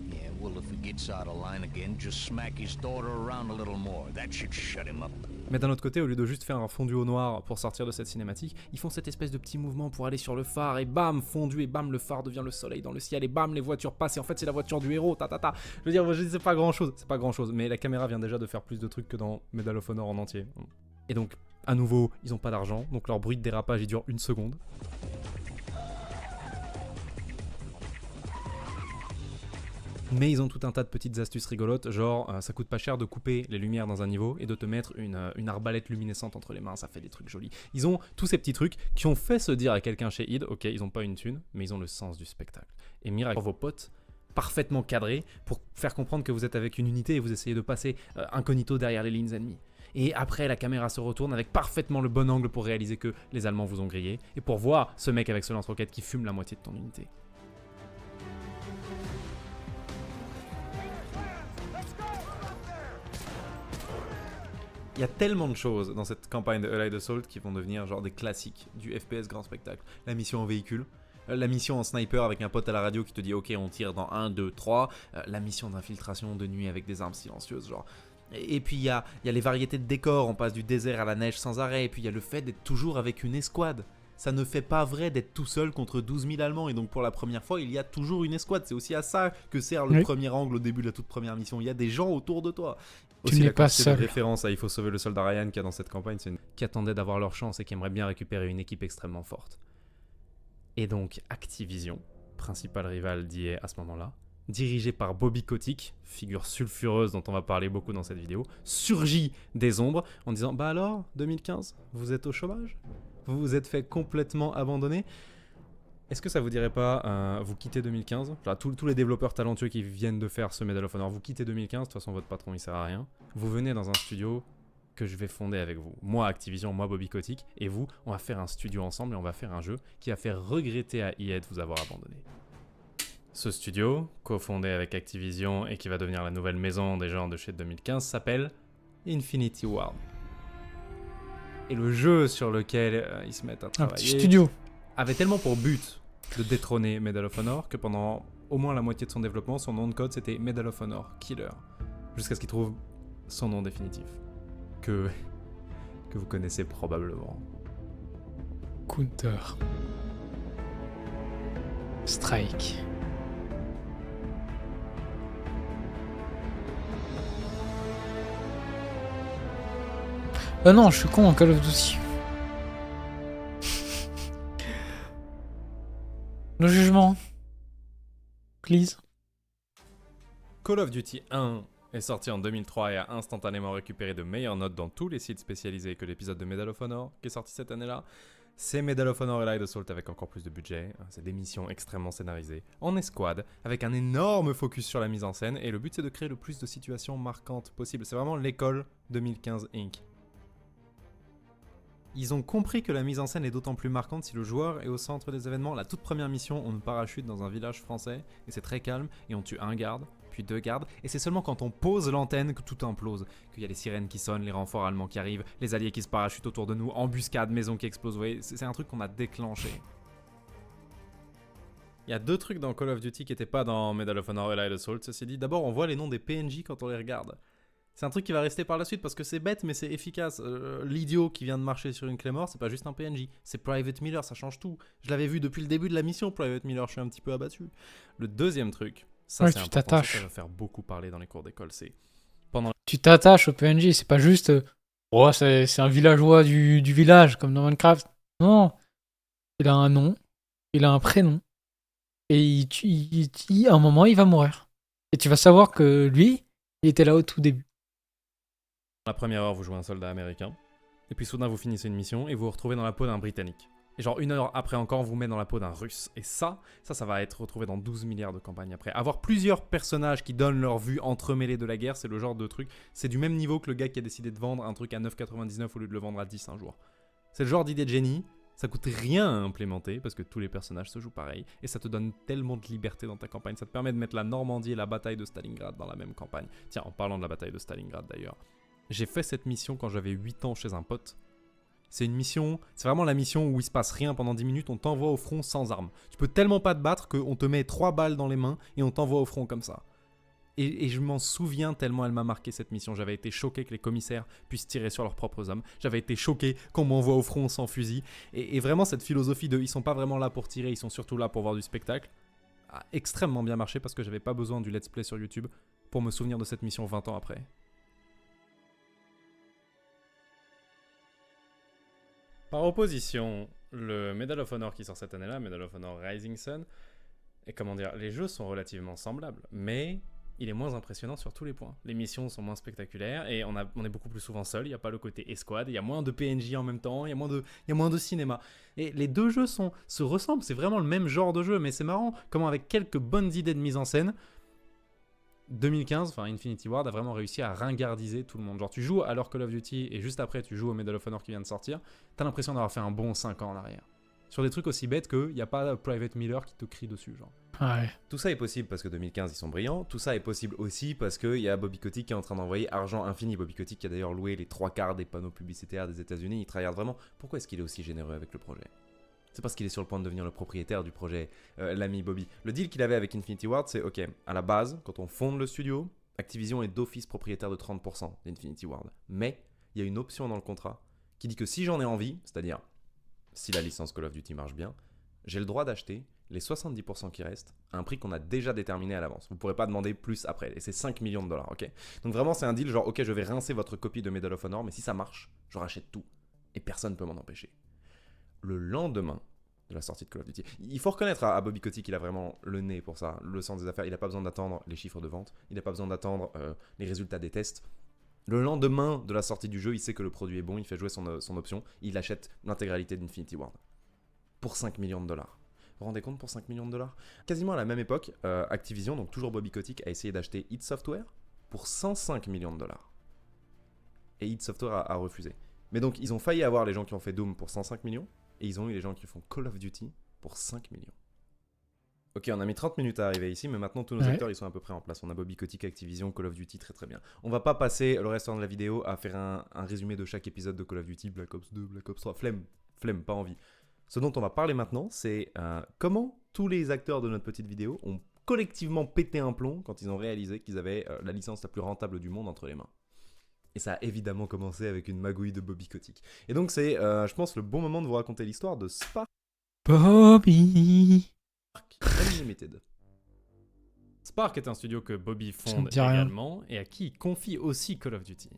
Yeah, well, if he gets out of line again, just smack his daughter around a little more. That should shut him up. Mais d'un autre côté, au lieu de juste faire un fondu au noir pour sortir de cette cinématique, ils font cette espèce de petit mouvement pour aller sur le phare, et bam, fondu, et bam, le phare devient le soleil dans le ciel, et bam, les voitures passent, et en fait, c'est la voiture du héros, ta. Je veux dire, c'est pas grand chose, mais la caméra vient déjà de faire plus de trucs que dans Medal of Honor en entier. Et donc, à nouveau, ils ont pas d'argent, donc leur bruit de dérapage, il dure 1 seconde. Mais ils ont tout un tas de petites astuces rigolotes, genre ça coûte pas cher de couper les lumières dans un niveau et de te mettre une arbalète luminescente entre les mains, ça fait des trucs jolis. Ils ont tous ces petits trucs qui ont fait se dire à quelqu'un chez id, ok, ils ont pas une thune, mais ils ont le sens du spectacle. Et miracle pour vos potes, parfaitement cadrés pour faire comprendre que vous êtes avec une unité et vous essayez de passer incognito derrière les lignes ennemies. Et après, la caméra se retourne avec parfaitement le bon angle pour réaliser que les Allemands vous ont grillé et pour voir ce mec avec ce lance-roquette qui fume la moitié de ton unité. Il y a tellement de choses dans cette campagne de Allied Assault qui vont devenir genre des classiques du FPS grand spectacle. La mission en véhicule, la mission en sniper avec un pote à la radio qui te dit ok on tire dans 1, 2, 3, la mission d'infiltration de nuit avec des armes silencieuses genre. Et puis il y a les variétés de décors, on passe du désert à la neige sans arrêt, et puis il y a le fait d'être toujours avec une escouade. Ça ne fait pas vrai d'être tout seul contre 12 000 Allemands, et donc pour la première fois, il y a toujours une escouade. C'est aussi à ça que sert le premier angle au début de la toute première mission. Il y a des gens autour de toi. Tu Aussi, n'es la pas quantité de seul. référence à Il faut sauver le soldat Ryan qu'il y a dans cette campagne, c'est qui attendait d'avoir leur chance et qui aimerait bien récupérer une équipe extrêmement forte. Et donc Activision, principal rival d'EA à ce moment-là, dirigé par Bobby Kotick, figure sulfureuse dont on va parler beaucoup dans cette vidéo, surgit des ombres en disant « Bah alors, 2015, vous êtes au chômage ? Vous vous êtes fait complètement abandonner ? Est-ce que ça vous dirait pas, vous quittez 2015 ? Genre, tous les développeurs talentueux qui viennent de faire ce Medal of Honor, vous quittez 2015, de toute façon votre patron il sert à rien. Vous venez dans un studio que je vais fonder avec vous. Moi Activision, moi Bobby Kotick, et vous, on va faire un studio ensemble et on va faire un jeu qui va faire regretter à EA de vous avoir abandonné. Ce studio, cofondé avec Activision et qui va devenir la nouvelle maison des gens de chez 2015, s'appelle Infinity Ward. Et le jeu sur lequel ils se mettent à Un travailler petit studio. avait tellement pour but de détrôner Medal of Honor que pendant au moins la moitié de son développement, son nom de code c'était Medal of Honor Killer. Jusqu'à ce qu'il trouve son nom définitif. Que vous connaissez probablement. Counter. Strike. Non, je suis con en Call of Duty. Le jugement. Please. Call of Duty 1 est sorti en 2003 et a instantanément récupéré de meilleures notes dans tous les sites spécialisés que l'épisode de Medal of Honor qui est sorti cette année-là. C'est Medal of Honor et Allied Assault avec encore plus de budget. C'est des missions extrêmement scénarisées, en escouade, avec un énorme focus sur la mise en scène. Et le but, c'est de créer le plus de situations marquantes possible. C'est vraiment l'école 2015 Inc. Ils ont compris que la mise en scène est d'autant plus marquante si le joueur est au centre des événements. La toute première mission, on nous parachute dans un village français, et c'est très calme, et on tue un garde, puis 2 gardes, et c'est seulement quand on pose l'antenne que tout implose, qu'il y a les sirènes qui sonnent, les renforts allemands qui arrivent, les alliés qui se parachutent autour de nous, embuscade, maison qui explose, vous voyez, c'est un truc qu'on a déclenché. Il y a 2 trucs dans Call of Duty qui n'étaient pas dans Medal of Honor et Allied Assault, ceci dit. D'abord, on voit les noms des PNJ quand on les regarde. C'est un truc qui va rester par la suite parce que c'est bête mais c'est efficace. L'idiot qui vient de marcher sur une Claymore, c'est pas juste un PNJ, c'est Private Miller, ça change tout. Je l'avais vu depuis le début de la mission, Private Miller, je suis un petit peu abattu. Le deuxième truc, ça Ouais, c'est tu important, t'attaches. ça va faire beaucoup parler dans les cours d'école, c'est Tu t'attaches au PNJ, c'est pas juste oh, c'est un villageois du village comme dans Minecraft. Non, il a un nom, il a un prénom et à un moment il va mourir. Et tu vas savoir que lui, il était là au tout début. la première heure, vous jouez un soldat américain, et puis soudain vous finissez une mission et vous vous retrouvez dans la peau d'un Britannique. Et genre 1 heure après encore, on vous met dans la peau d'un Russe. Et ça va être retrouvé dans 12 milliards de campagnes après. Avoir plusieurs personnages qui donnent leur vue entremêlée de la guerre, c'est le genre de truc, c'est du même niveau que le gars qui a décidé de vendre un truc à 9,99 au lieu de le vendre à 10 un jour. C'est le genre d'idée de génie, ça coûte rien à implémenter parce que tous les personnages se jouent pareil, et ça te donne tellement de liberté dans ta campagne. Ça te permet de mettre la Normandie et la bataille de Stalingrad dans la même campagne. Tiens, en parlant de la bataille de Stalingrad d'ailleurs, j'ai fait cette mission quand j'avais 8 ans chez un pote. C'est une mission, c'est vraiment la mission où il se passe rien pendant 10 minutes, on t'envoie au front sans armes. Tu peux tellement pas te battre qu'on te met 3 balles dans les mains et on t'envoie au front comme ça. Et je m'en souviens tellement elle m'a marqué cette mission. J'avais été choqué que les commissaires puissent tirer sur leurs propres hommes. J'avais été choqué qu'on m'envoie au front sans fusil. Et vraiment cette philosophie de ils sont pas vraiment là pour tirer, ils sont surtout là pour voir du spectacle, a extrêmement bien marché parce que j'avais pas besoin du let's play sur YouTube pour me souvenir de cette mission 20 ans après. Par opposition, le Medal of Honor qui sort cette année-là, Medal of Honor Rising Sun, et comment dire, les jeux sont relativement semblables, mais il est moins impressionnant sur tous les points. Les missions sont moins spectaculaires et on est beaucoup plus souvent seul, il n'y a pas le côté escouade, il y a moins de PNJ en même temps, il y a moins de cinéma. Et les 2 jeux se ressemblent, c'est vraiment le même genre de jeu, mais c'est marrant comment avec quelques bonnes idées de mise en scène, 2015, enfin Infinity Ward a vraiment réussi à ringardiser tout le monde. Genre tu joues à leur Call of Duty et juste après tu joues au Medal of Honor qui vient de sortir, t'as l'impression d'avoir fait un bon 5 ans en arrière. Sur des trucs aussi bêtes qu'il n'y a pas Private Miller qui te crie dessus, genre. Ouais. Tout ça est possible parce que 2015 ils sont brillants, tout ça est possible aussi parce qu'il y a Bobby Kotick qui est en train d'envoyer argent infini. Bobby Kotick qui a d'ailleurs loué les 3/4 des panneaux publicitaires des États-Unis, il travaille vraiment. Pourquoi est-ce qu'il est aussi généreux avec le projet ? C'est parce qu'il est sur le point de devenir le propriétaire du projet, l'ami Bobby. Le deal qu'il avait avec Infinity Ward, c'est ok, à la base, quand on fonde le studio, Activision est d'office propriétaire de 30% d'Infinity Ward. Mais il y a une option dans le contrat qui dit que si j'en ai envie, c'est-à-dire si la licence Call of Duty marche bien, j'ai le droit d'acheter les 70% qui restent à un prix qu'on a déjà déterminé à l'avance. Vous ne pourrez pas demander plus après. Et c'est 5 millions de dollars, ok ? Donc vraiment, c'est un deal genre, ok, je vais rincer votre copie de Medal of Honor, mais si ça marche, je rachète tout. Et personne ne peut m'en empêcher. Le lendemain de la sortie de Call of Duty, il faut reconnaître à Bobby Kotick qu'il a vraiment le nez pour ça, le sens des affaires. Il n'a pas besoin d'attendre les chiffres de vente, il n'a pas besoin d'attendre les résultats des tests. Le lendemain de la sortie du jeu, il sait que le produit est bon, il fait jouer son option, il achète l'intégralité d'Infinity Ward. Pour 5 millions de dollars. Vous vous rendez compte pour 5 millions de dollars ? Quasiment à la même époque, Activision, donc toujours Bobby Kotick, a essayé d'acheter id Software pour 105 millions de dollars. Et id Software a refusé. Mais donc ils ont failli avoir les gens qui ont fait Doom pour 105 millions, et ils ont eu les gens qui font Call of Duty pour 5 millions. Ok, on a mis 30 minutes à arriver ici, mais maintenant tous nos acteurs ils sont à peu près en place. On a Bobby Kotick, Activision, Call of Duty, très très bien. On va pas passer le restant de la vidéo à faire un résumé de chaque épisode de Call of Duty, Black Ops 2, Black Ops 3, flemme, pas envie. Ce dont on va parler maintenant, c'est comment tous les acteurs de notre petite vidéo ont collectivement pété un plomb quand ils ont réalisé qu'ils avaient la licence la plus rentable du monde entre les mains. Et ça a évidemment commencé avec une magouille de Bobby Kotick. Et donc c'est, je pense, le bon moment de vous raconter l'histoire de Spark Bobby. Unlimited. Spark est un studio que Bobby Ça fonde me dit rien. également et à qui il confie aussi Call of Duty.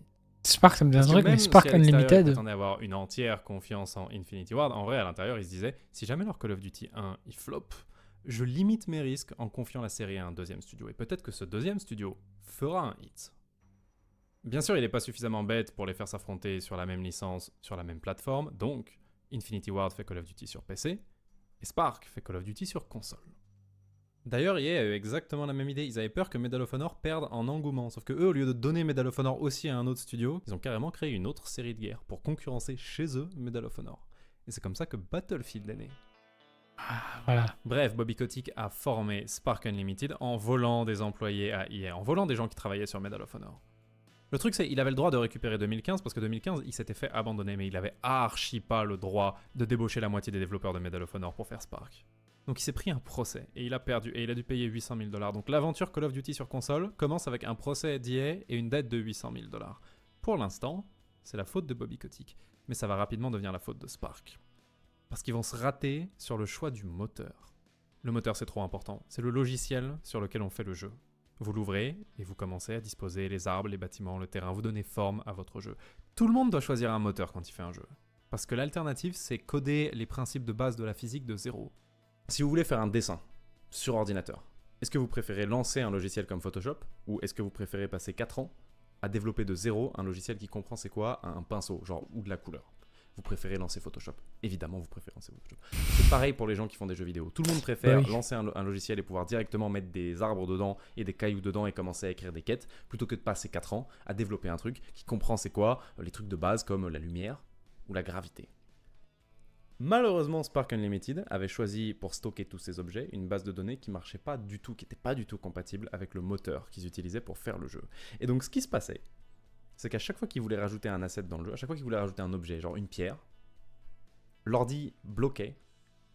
Spark, ça me dit un Parce que truc, mais même Spark si à l'extérieur, ils Unlimited. prétendaient avoir une entière confiance en Infinity Ward, en vrai, à l'intérieur, ils se disaient si jamais leur Call of Duty 1 il flop, je limite mes risques en confiant la série à un deuxième studio. Et peut-être que ce deuxième studio fera un hit. Bien sûr, il n'est pas suffisamment bête pour les faire s'affronter sur la même licence, sur la même plateforme, donc Infinity Ward fait Call of Duty sur PC, et Spark fait Call of Duty sur console. D'ailleurs, EA a eu exactement la même idée, ils avaient peur que Medal of Honor perde en engouement, sauf que eux, au lieu de donner Medal of Honor aussi à un autre studio, ils ont carrément créé une autre série de guerre pour concurrencer chez eux Medal of Honor. Et c'est comme ça que Battlefield est né. Ah, voilà. Bref, Bobby Kotick a formé Spark Unlimited en volant des employés à EA, en volant des gens qui travaillaient sur Medal of Honor. Le truc c'est qu'il avait le droit de récupérer 2015 parce que 2015 il s'était fait abandonner, mais il avait archi pas le droit de débaucher la moitié des développeurs de Medal of Honor pour faire Spark. Donc il s'est pris un procès et il a perdu et il a dû payer 800 000 $. Donc l'aventure Call of Duty sur console commence avec un procès d'EA et une dette de 800 000 $. Pour l'instant, c'est la faute de Bobby Kotick, mais ça va rapidement devenir la faute de Spark. Parce qu'ils vont se rater sur le choix du moteur. Le moteur c'est trop important, c'est le logiciel sur lequel on fait le jeu. Vous l'ouvrez et vous commencez à disposer les arbres, les bâtiments, le terrain, vous donnez forme à votre jeu. Tout le monde doit choisir un moteur quand il fait un jeu. Parce que l'alternative, c'est coder les principes de base de la physique de zéro. Si vous voulez faire un dessin sur ordinateur, est-ce que vous préférez lancer un logiciel comme Photoshop ou est-ce que vous préférez passer 4 ans à développer de zéro un logiciel qui comprend c'est quoi un pinceau, genre ou de la couleur? Vous préférez lancer Photoshop. Évidemment, vous préférez lancer Photoshop. C'est pareil pour les gens qui font des jeux vidéo. Tout le monde préfère lancer un logiciel et pouvoir directement mettre des arbres dedans et des cailloux dedans et commencer à écrire des quêtes, plutôt que de passer 4 ans à développer un truc qui comprend c'est quoi les trucs de base comme la lumière ou la gravité. Malheureusement, Spark Unlimited avait choisi pour stocker tous ces objets une base de données qui marchait pas du tout, qui n'était pas du tout compatible avec le moteur qu'ils utilisaient pour faire le jeu. Et donc ce qui se passait, c'est qu'à chaque fois qu'ils voulaient rajouter un asset dans le jeu, à chaque fois qu'ils voulaient rajouter un objet, genre une pierre, l'ordi bloquait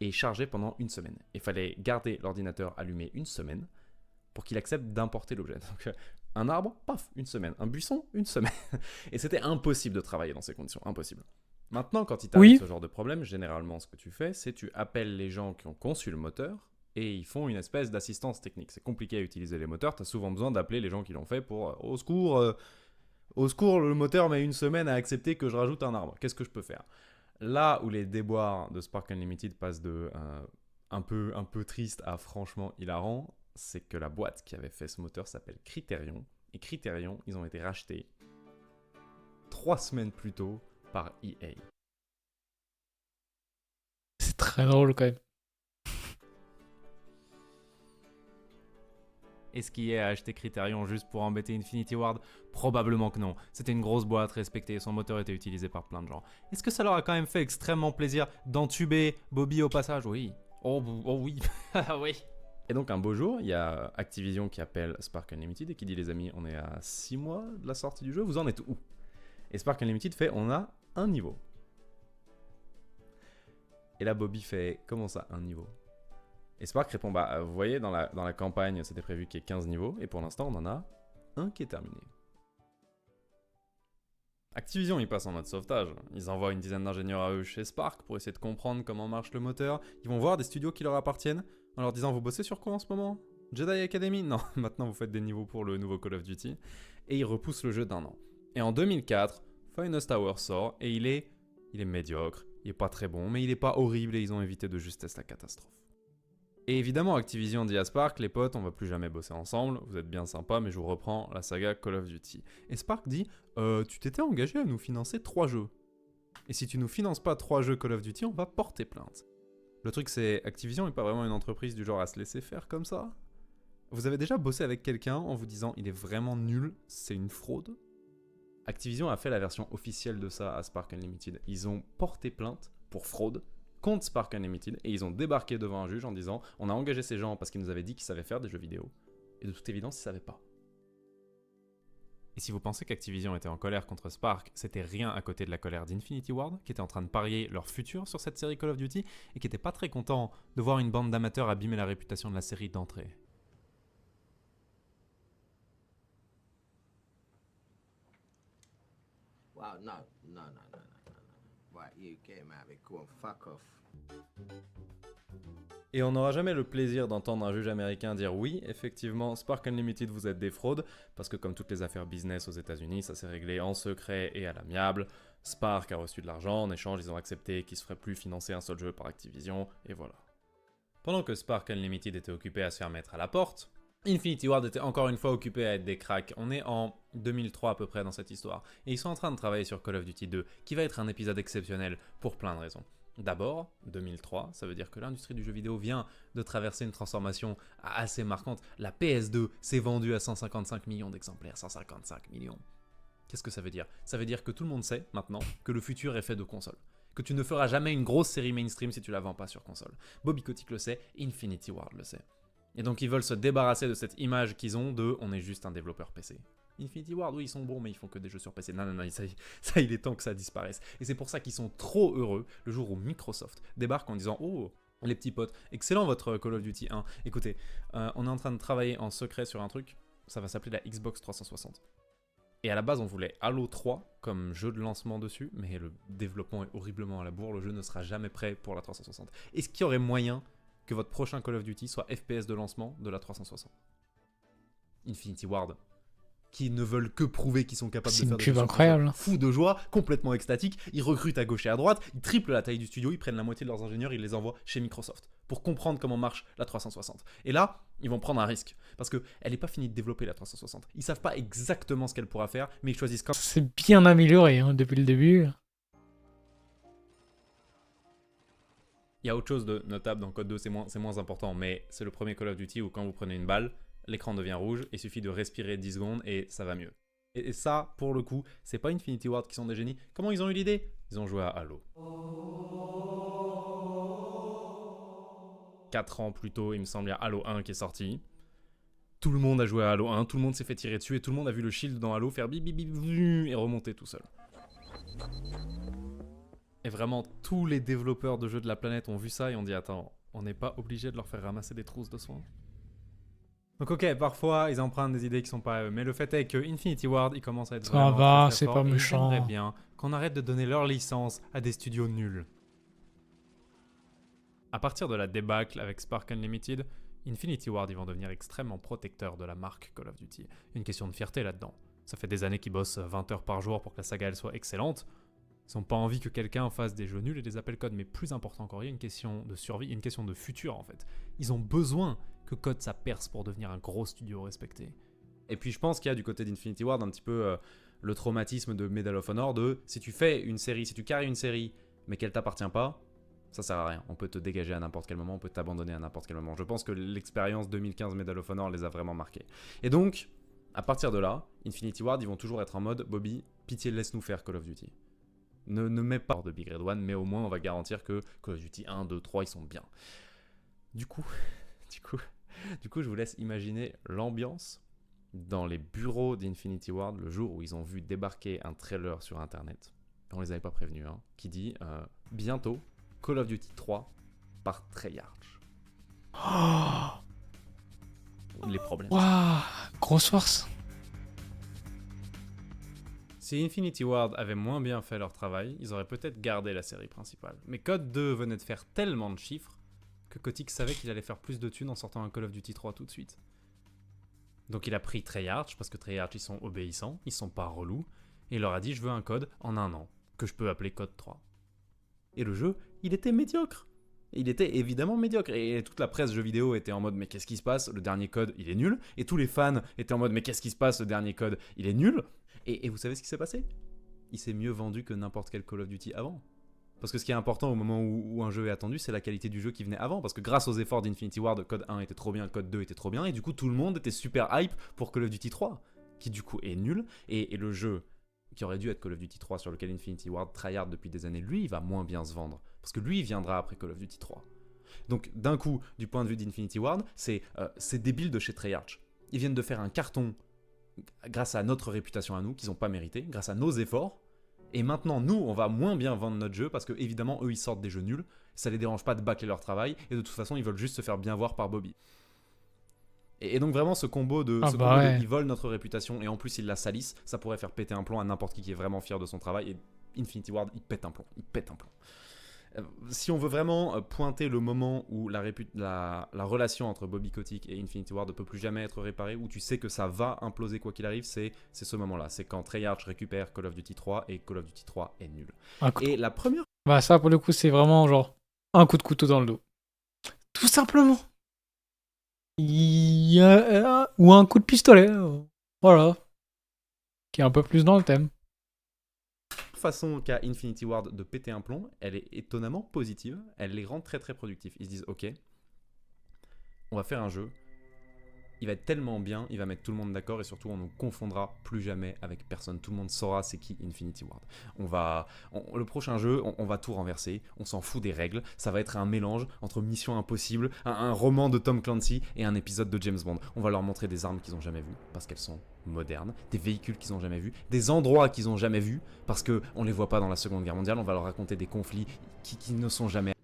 et chargeait pendant une semaine. Il fallait garder l'ordinateur allumé une semaine pour qu'il accepte d'importer l'objet. Donc un arbre, paf, une semaine. Un buisson, une semaine. Et c'était impossible de travailler dans ces conditions, impossible. Maintenant, quand il t'arrive ce genre de problème, généralement ce que tu fais, c'est tu appelles les gens qui ont conçu le moteur et ils font une espèce d'assistance technique. C'est compliqué à utiliser les moteurs, tu as souvent besoin d'appeler les gens qui l'ont fait pour au secours, le moteur met une semaine à accepter que je rajoute un arbre. Qu'est-ce que je peux faire? Là où les déboires de Spark Unlimited passent de un peu triste à franchement hilarant, c'est que la boîte qui avait fait ce moteur s'appelle Criterion. Et Criterion, ils ont été rachetés 3 semaines plus tôt par EA. C'est très drôle quand même. Est-ce qu'EA a acheté Criterion juste pour embêter Infinity Ward? Probablement que non. C'était une grosse boîte respectée et son moteur était utilisé par plein de gens. Est-ce que ça leur a quand même fait extrêmement plaisir d'entuber Bobby au passage? Oui. Oh oui. Oui. Et donc un beau jour, il y a Activision qui appelle Spark Unlimited et qui dit les amis, on est à 6 mois de la sortie du jeu, vous en êtes où? Et Spark Unlimited fait, on a un niveau. Et là Bobby fait, comment ça un niveau? Et Spark répond, bah vous voyez dans la campagne c'était prévu qu'il y ait 15 niveaux et pour l'instant on en a un qui est terminé. Activision ils passent en mode sauvetage, ils envoient une dizaine d'ingénieurs à eux chez Spark pour essayer de comprendre comment marche le moteur, ils vont voir des studios qui leur appartiennent en leur disant vous bossez sur quoi en ce moment? Jedi Academy? Non, maintenant vous faites des niveaux pour le nouveau Call of Duty et ils repoussent le jeu d'1 an. Et en 2004, Finest Hour sort et il est médiocre, il est pas très bon mais il est pas horrible et ils ont évité de justesse la catastrophe. Et évidemment, Activision dit à Spark, les potes, on va plus jamais bosser ensemble, vous êtes bien sympas, mais je vous reprends la saga Call of Duty. Et Spark dit, tu t'étais engagé à nous financer 3 jeux. Et si tu nous finances pas 3 jeux Call of Duty, on va porter plainte. Le truc c'est, Activision n'est pas vraiment une entreprise du genre à se laisser faire comme ça. Vous avez déjà bossé avec quelqu'un en vous disant, il est vraiment nul, c'est une fraude? Activision a fait la version officielle de ça à Spark Unlimited. Ils ont porté plainte pour fraude contre Spark Unlimited et ils ont débarqué devant un juge en disant on a engagé ces gens parce qu'ils nous avaient dit qu'ils savaient faire des jeux vidéo et de toute évidence ils savaient pas. Et si vous pensez qu'Activision était en colère contre Spark, c'était rien à côté de la colère d'Infinity Ward qui était en train de parier leur futur sur cette série Call of Duty et qui était pas très content de voir une bande d'amateurs abîmer la réputation de la série d'entrée. Wow, no. Right, you get him out of it, go on, fuck off. Et on n'aura jamais le plaisir d'entendre un juge américain dire oui, effectivement, Spark Unlimited vous êtes des fraudes, parce que comme toutes les affaires business aux États-Unis, ça s'est réglé en secret et à l'amiable. Spark a reçu de l'argent, en échange ils ont accepté qu'il se ferait plus financer un seul jeu par Activision, et voilà. Pendant que Spark Unlimited était occupé à se faire mettre à la porte, Infinity Ward était encore une fois occupé à être des cracks. On est en 2003 à peu près dans cette histoire. Et ils sont en train de travailler sur Call of Duty 2, qui va être un épisode exceptionnel pour plein de raisons. D'abord, 2003, ça veut dire que l'industrie du jeu vidéo vient de traverser une transformation assez marquante. La PS2 s'est vendue à 155 millions d'exemplaires. 155 millions. Qu'est-ce que ça veut dire? Ça veut dire que tout le monde sait maintenant que le futur est fait de consoles. Que tu ne feras jamais une grosse série mainstream si tu la vends pas sur console. Bobby Kotick le sait, Infinity Ward le sait. Et donc ils veulent se débarrasser de cette image qu'ils ont de « on est juste un développeur PC ». Infinity Ward, oui, ils sont bons, mais ils font que des jeux sur PC. Non, ça, il est temps que ça disparaisse. Et c'est pour ça qu'ils sont trop heureux le jour où Microsoft débarque en disant « Oh, les petits potes, excellent votre Call of Duty 1. Écoutez, on est en train de travailler en secret sur un truc, ça va s'appeler la Xbox 360. » Et à la base, on voulait Halo 3 comme jeu de lancement dessus, mais le développement est horriblement à la bourre, le jeu ne sera jamais prêt pour la 360. Est-ce qu'il y aurait moyen que votre prochain Call of Duty soit FPS de lancement de la 360 ? Infinity Ward, qui ne veulent que prouver qu'ils sont capables de faire des pub incroyable. Fous de joie, complètement extatiques, ils recrutent à gauche et à droite, ils triplent la taille du studio, ils prennent la moitié de leurs ingénieurs, ils les envoient chez Microsoft pour comprendre comment marche la 360. Et là, ils vont prendre un risque, parce qu'elle n'est pas finie de développer la 360. Ils savent pas exactement ce qu'elle pourra faire, mais ils choisissent quand même. C'est bien amélioré hein, depuis le début. Il y a autre chose de notable dans Code 2, c'est moins important, mais c'est le premier Call of Duty où quand vous prenez une balle, l'écran devient rouge, il suffit de respirer 10 secondes et ça va mieux. Et ça, pour le coup, c'est pas Infinity Ward qui sont des génies. Comment ils ont eu l'idée? Ils ont joué à Halo. 4 ans plus tôt, il me semble, il y a Halo 1 qui est sorti. Tout le monde a joué à Halo 1, tout le monde s'est fait tirer dessus et tout le monde a vu le shield dans Halo faire bip bip bip et remonter tout seul. Et vraiment, tous les développeurs de jeux de la planète ont vu ça et ont dit attends, on n'est pas obligé de leur faire ramasser des trousses de soins. Donc ok, parfois ils empruntent des idées qui sont pas à eux, mais le fait est que Infinity Ward, il commence à être Ça vraiment va, très c'est fort pas et méchant. j'aimerais bien qu'on arrête de donner leur licence à des studios nuls. À partir de la débâcle avec Spark Unlimited, Infinity Ward ils vont devenir extrêmement protecteurs de la marque Call of Duty. Une question de fierté là-dedans. Ça fait des années qu'ils bossent 20 heures par jour pour que la saga elle soit excellente. Ils n'ont pas envie que quelqu'un fasse des jeux nuls et des appels code, mais plus important encore, il y a une question de survie, une question de futur en fait. Ils ont besoin que Code ça perce pour devenir un gros studio respecté. Et puis je pense qu'il y a du côté d'Infinity Ward un petit peu le traumatisme de Medal of Honor de si tu fais une série, si tu carries une série mais qu'elle t'appartient pas, ça sert à rien. On peut te dégager à n'importe quel moment, on peut t'abandonner à n'importe quel moment. Je pense que l'expérience 2015 Medal of Honor les a vraiment marqués. Et donc, à partir de là, Infinity Ward ils vont toujours être en mode Bobby, pitié laisse-nous faire Call of Duty. Ne mets pas de Big Red One, mais au moins on va garantir que Call of Duty 1, 2, 3 ils sont bien. Du coup, je vous laisse imaginer l'ambiance dans les bureaux d'Infinity Ward le jour où ils ont vu débarquer un trailer sur internet. On les avait pas prévenus, hein, qui dit bientôt Call of Duty 3 par Treyarch. Les problèmes. Waouh, grosse force. Si Infinity Ward avait moins bien fait leur travail, ils auraient peut-être gardé la série principale. Mais Code 2 venait de faire tellement de chiffres que Kotick savait qu'il allait faire plus de thunes en sortant un Call of Duty 3 tout de suite. Donc il a pris Treyarch, parce que Treyarch ils sont obéissants, ils sont pas relous, et il leur a dit je veux un code en 1 an, que je peux appeler Code 3. Et le jeu, il était médiocre. Il était évidemment médiocre. Et toute la presse jeux vidéo était en mode mais qu'est-ce qui se passe? Le dernier code, il est nul. Et tous les fans étaient en mode mais qu'est-ce qui se passe? Le dernier code, il est nul. Et vous savez ce qui s'est passé? Il s'est mieux vendu que n'importe quel Call of Duty avant. Parce que ce qui est important au moment où un jeu est attendu, c'est la qualité du jeu qui venait avant. Parce que grâce aux efforts d'Infinity Ward, Code 1 était trop bien, Code 2 était trop bien. Et du coup, tout le monde était super hype pour Call of Duty 3, qui du coup est nul. Et le jeu qui aurait dû être Call of Duty 3, sur lequel Infinity Ward tryhard depuis des années, lui, il va moins bien se vendre. Parce que lui, il viendra après Call of Duty 3. Donc d'un coup, du point de vue d'Infinity Ward, c'est débile de chez Treyarch. Ils viennent de faire un carton grâce à notre réputation à nous, qu'ils n'ont pas mérité, grâce à nos efforts. Et maintenant, nous, on va moins bien vendre notre jeu parce que, évidemment, eux, ils sortent des jeux nuls. Ça les dérange pas de bâcler leur travail. Et de toute façon, ils veulent juste se faire bien voir par Bobby. Et donc, vraiment, ce combo de. Ils volent notre réputation et en plus, ils la salissent. Ça pourrait faire péter un plomb à n'importe qui est vraiment fier de son travail. Et Infinity Ward, il pète un plomb. Si on veut vraiment pointer le moment où la relation entre Bobby Kotick et Infinity Ward ne peut plus jamais être réparée, où tu sais que ça va imploser quoi qu'il arrive, c'est ce moment-là. C'est quand Treyarch récupère Call of Duty 3 et Call of Duty 3 est nul. Et la première... Bah ça, pour le coup, c'est vraiment genre un coup de couteau dans le dos. Tout simplement. Ou un coup de pistolet. Voilà. Qui est un peu plus dans le thème. façon qu'a Infinity Ward de péter un plomb, elle est étonnamment positive. Elle les rend très très productifs. Ils se disent, ok, on va faire un jeu. Il va être tellement bien, il va mettre tout le monde d'accord et surtout on ne confondra plus jamais avec personne. Tout le monde saura c'est qui Infinity Ward. Le prochain jeu, on va tout renverser, on s'en fout des règles. Ça va être un mélange entre Mission Impossible, un roman de Tom Clancy et un épisode de James Bond. On va leur montrer des armes qu'ils n'ont jamais vues parce qu'elles sont modernes, des véhicules qu'ils n'ont jamais vus, des endroits qu'ils n'ont jamais vus parce qu'on ne les voit pas dans la Seconde Guerre mondiale. On va leur raconter des conflits qui ne sont jamais.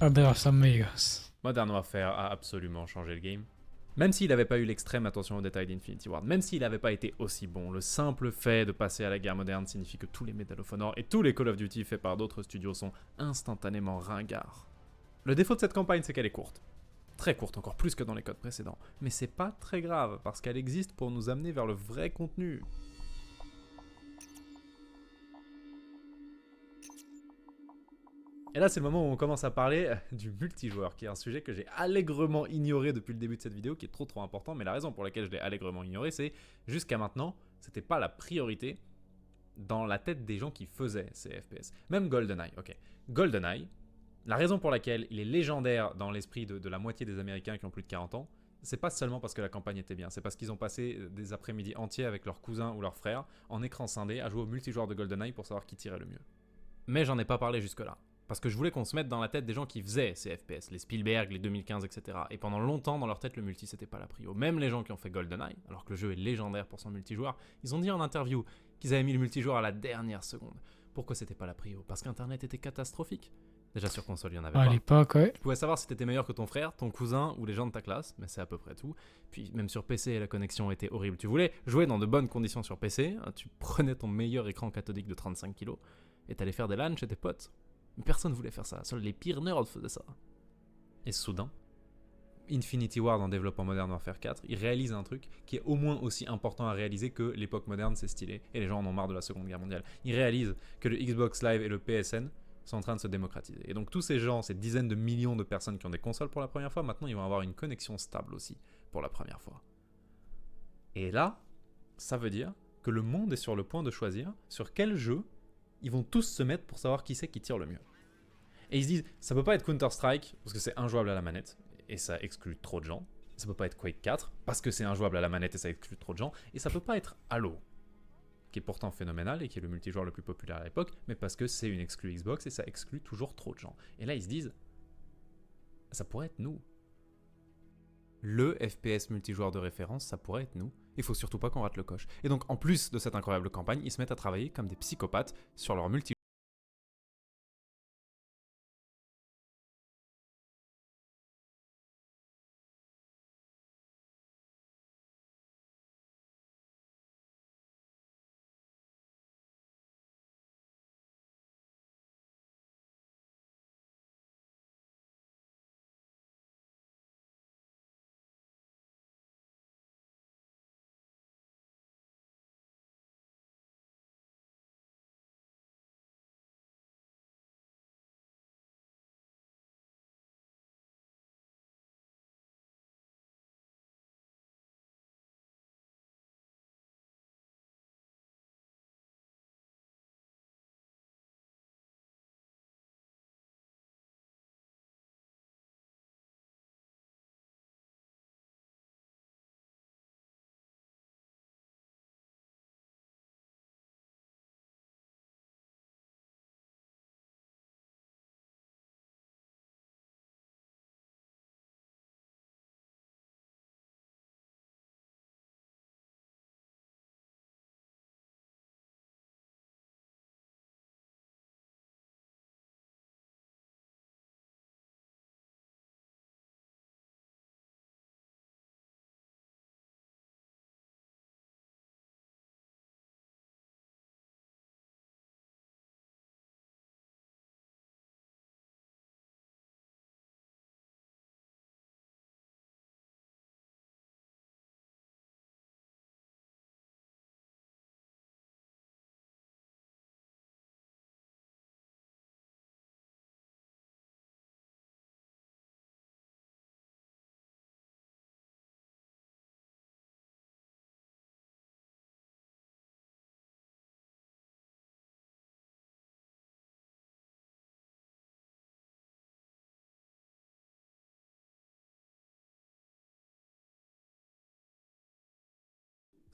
Adios amigos. Modern Warfare a absolument changé le game. Même s'il n'avait pas eu l'extrême attention aux détails d'Infinity Ward, même s'il n'avait pas été aussi bon, le simple fait de passer à la guerre moderne signifie que tous les Medal of Honor et tous les Call of Duty faits par d'autres studios sont instantanément ringards. Le défaut de cette campagne, c'est qu'elle est courte. Très courte, encore plus que dans les codes précédents. Mais c'est pas très grave, parce qu'elle existe pour nous amener vers le vrai contenu. Et là, c'est le moment où on commence à parler du multijoueur, qui est un sujet que j'ai allègrement ignoré depuis le début de cette vidéo, qui est trop important, mais la raison pour laquelle je l'ai allègrement ignoré, c'est jusqu'à maintenant, c'était pas la priorité dans la tête des gens qui faisaient ces FPS. Même GoldenEye, ok. GoldenEye, la raison pour laquelle il est légendaire dans l'esprit de la moitié des Américains qui ont plus de 40 ans, c'est pas seulement parce que la campagne était bien, c'est parce qu'ils ont passé des après-midi entiers avec leurs cousins ou leurs frères, en écran scindé, à jouer au multijoueur de GoldenEye pour savoir qui tirait le mieux. Mais j'en ai pas parlé jusque-là. Parce que je voulais qu'on se mette dans la tête des gens qui faisaient ces FPS, les Spielberg, les 2015, etc. Et pendant longtemps, dans leur tête, le multi, c'était pas la prio. Même les gens qui ont fait GoldenEye, alors que le jeu est légendaire pour son multijoueur, ils ont dit en interview qu'ils avaient mis le multijoueur à la dernière seconde. Pourquoi c'était pas la prio? Parce qu'Internet était catastrophique. Déjà sur console, il y en avait À pas. l'époque, ouais. Tu pouvais savoir si t'étais meilleur que ton frère, ton cousin ou les gens de ta classe, mais c'est à peu près tout. Puis même sur PC, la connexion était horrible. Tu voulais jouer dans de bonnes conditions sur PC, tu prenais ton meilleur écran cathodique de 35 kg et t'allais faire des LAN chez tes potes. Mais personne voulait faire ça, seuls les pires nerds faisaient ça. Et soudain, Infinity Ward en développant Modern Warfare 4, il réalise un truc qui est au moins aussi important à réaliser que l'époque moderne c'est stylé et les gens en ont marre de la Seconde Guerre mondiale. Il réalise que le Xbox Live et le PSN sont en train de se démocratiser. Et donc tous ces gens, ces dizaines de millions de personnes qui ont des consoles pour la première fois, maintenant ils vont avoir une connexion stable aussi pour la première fois. Et là, ça veut dire que le monde est sur le point de choisir sur quel jeu ils vont tous se mettre pour savoir qui c'est qui tire le mieux. Et ils se disent, ça peut pas être Counter-Strike, parce que c'est injouable à la manette, et ça exclut trop de gens. Ça peut pas être Quake 4, parce que c'est injouable à la manette et ça exclut trop de gens. Et ça peut pas être Halo, qui est pourtant phénoménal et qui est le multijoueur le plus populaire à l'époque, mais parce que c'est une exclue Xbox et ça exclut toujours trop de gens. Et là, ils se disent, ça pourrait être nous. Le FPS multijoueur de référence, ça pourrait être nous. Il faut surtout pas qu'on rate le coche. Et donc, en plus de cette incroyable campagne, ils se mettent à travailler comme des psychopathes sur leur multijoueur.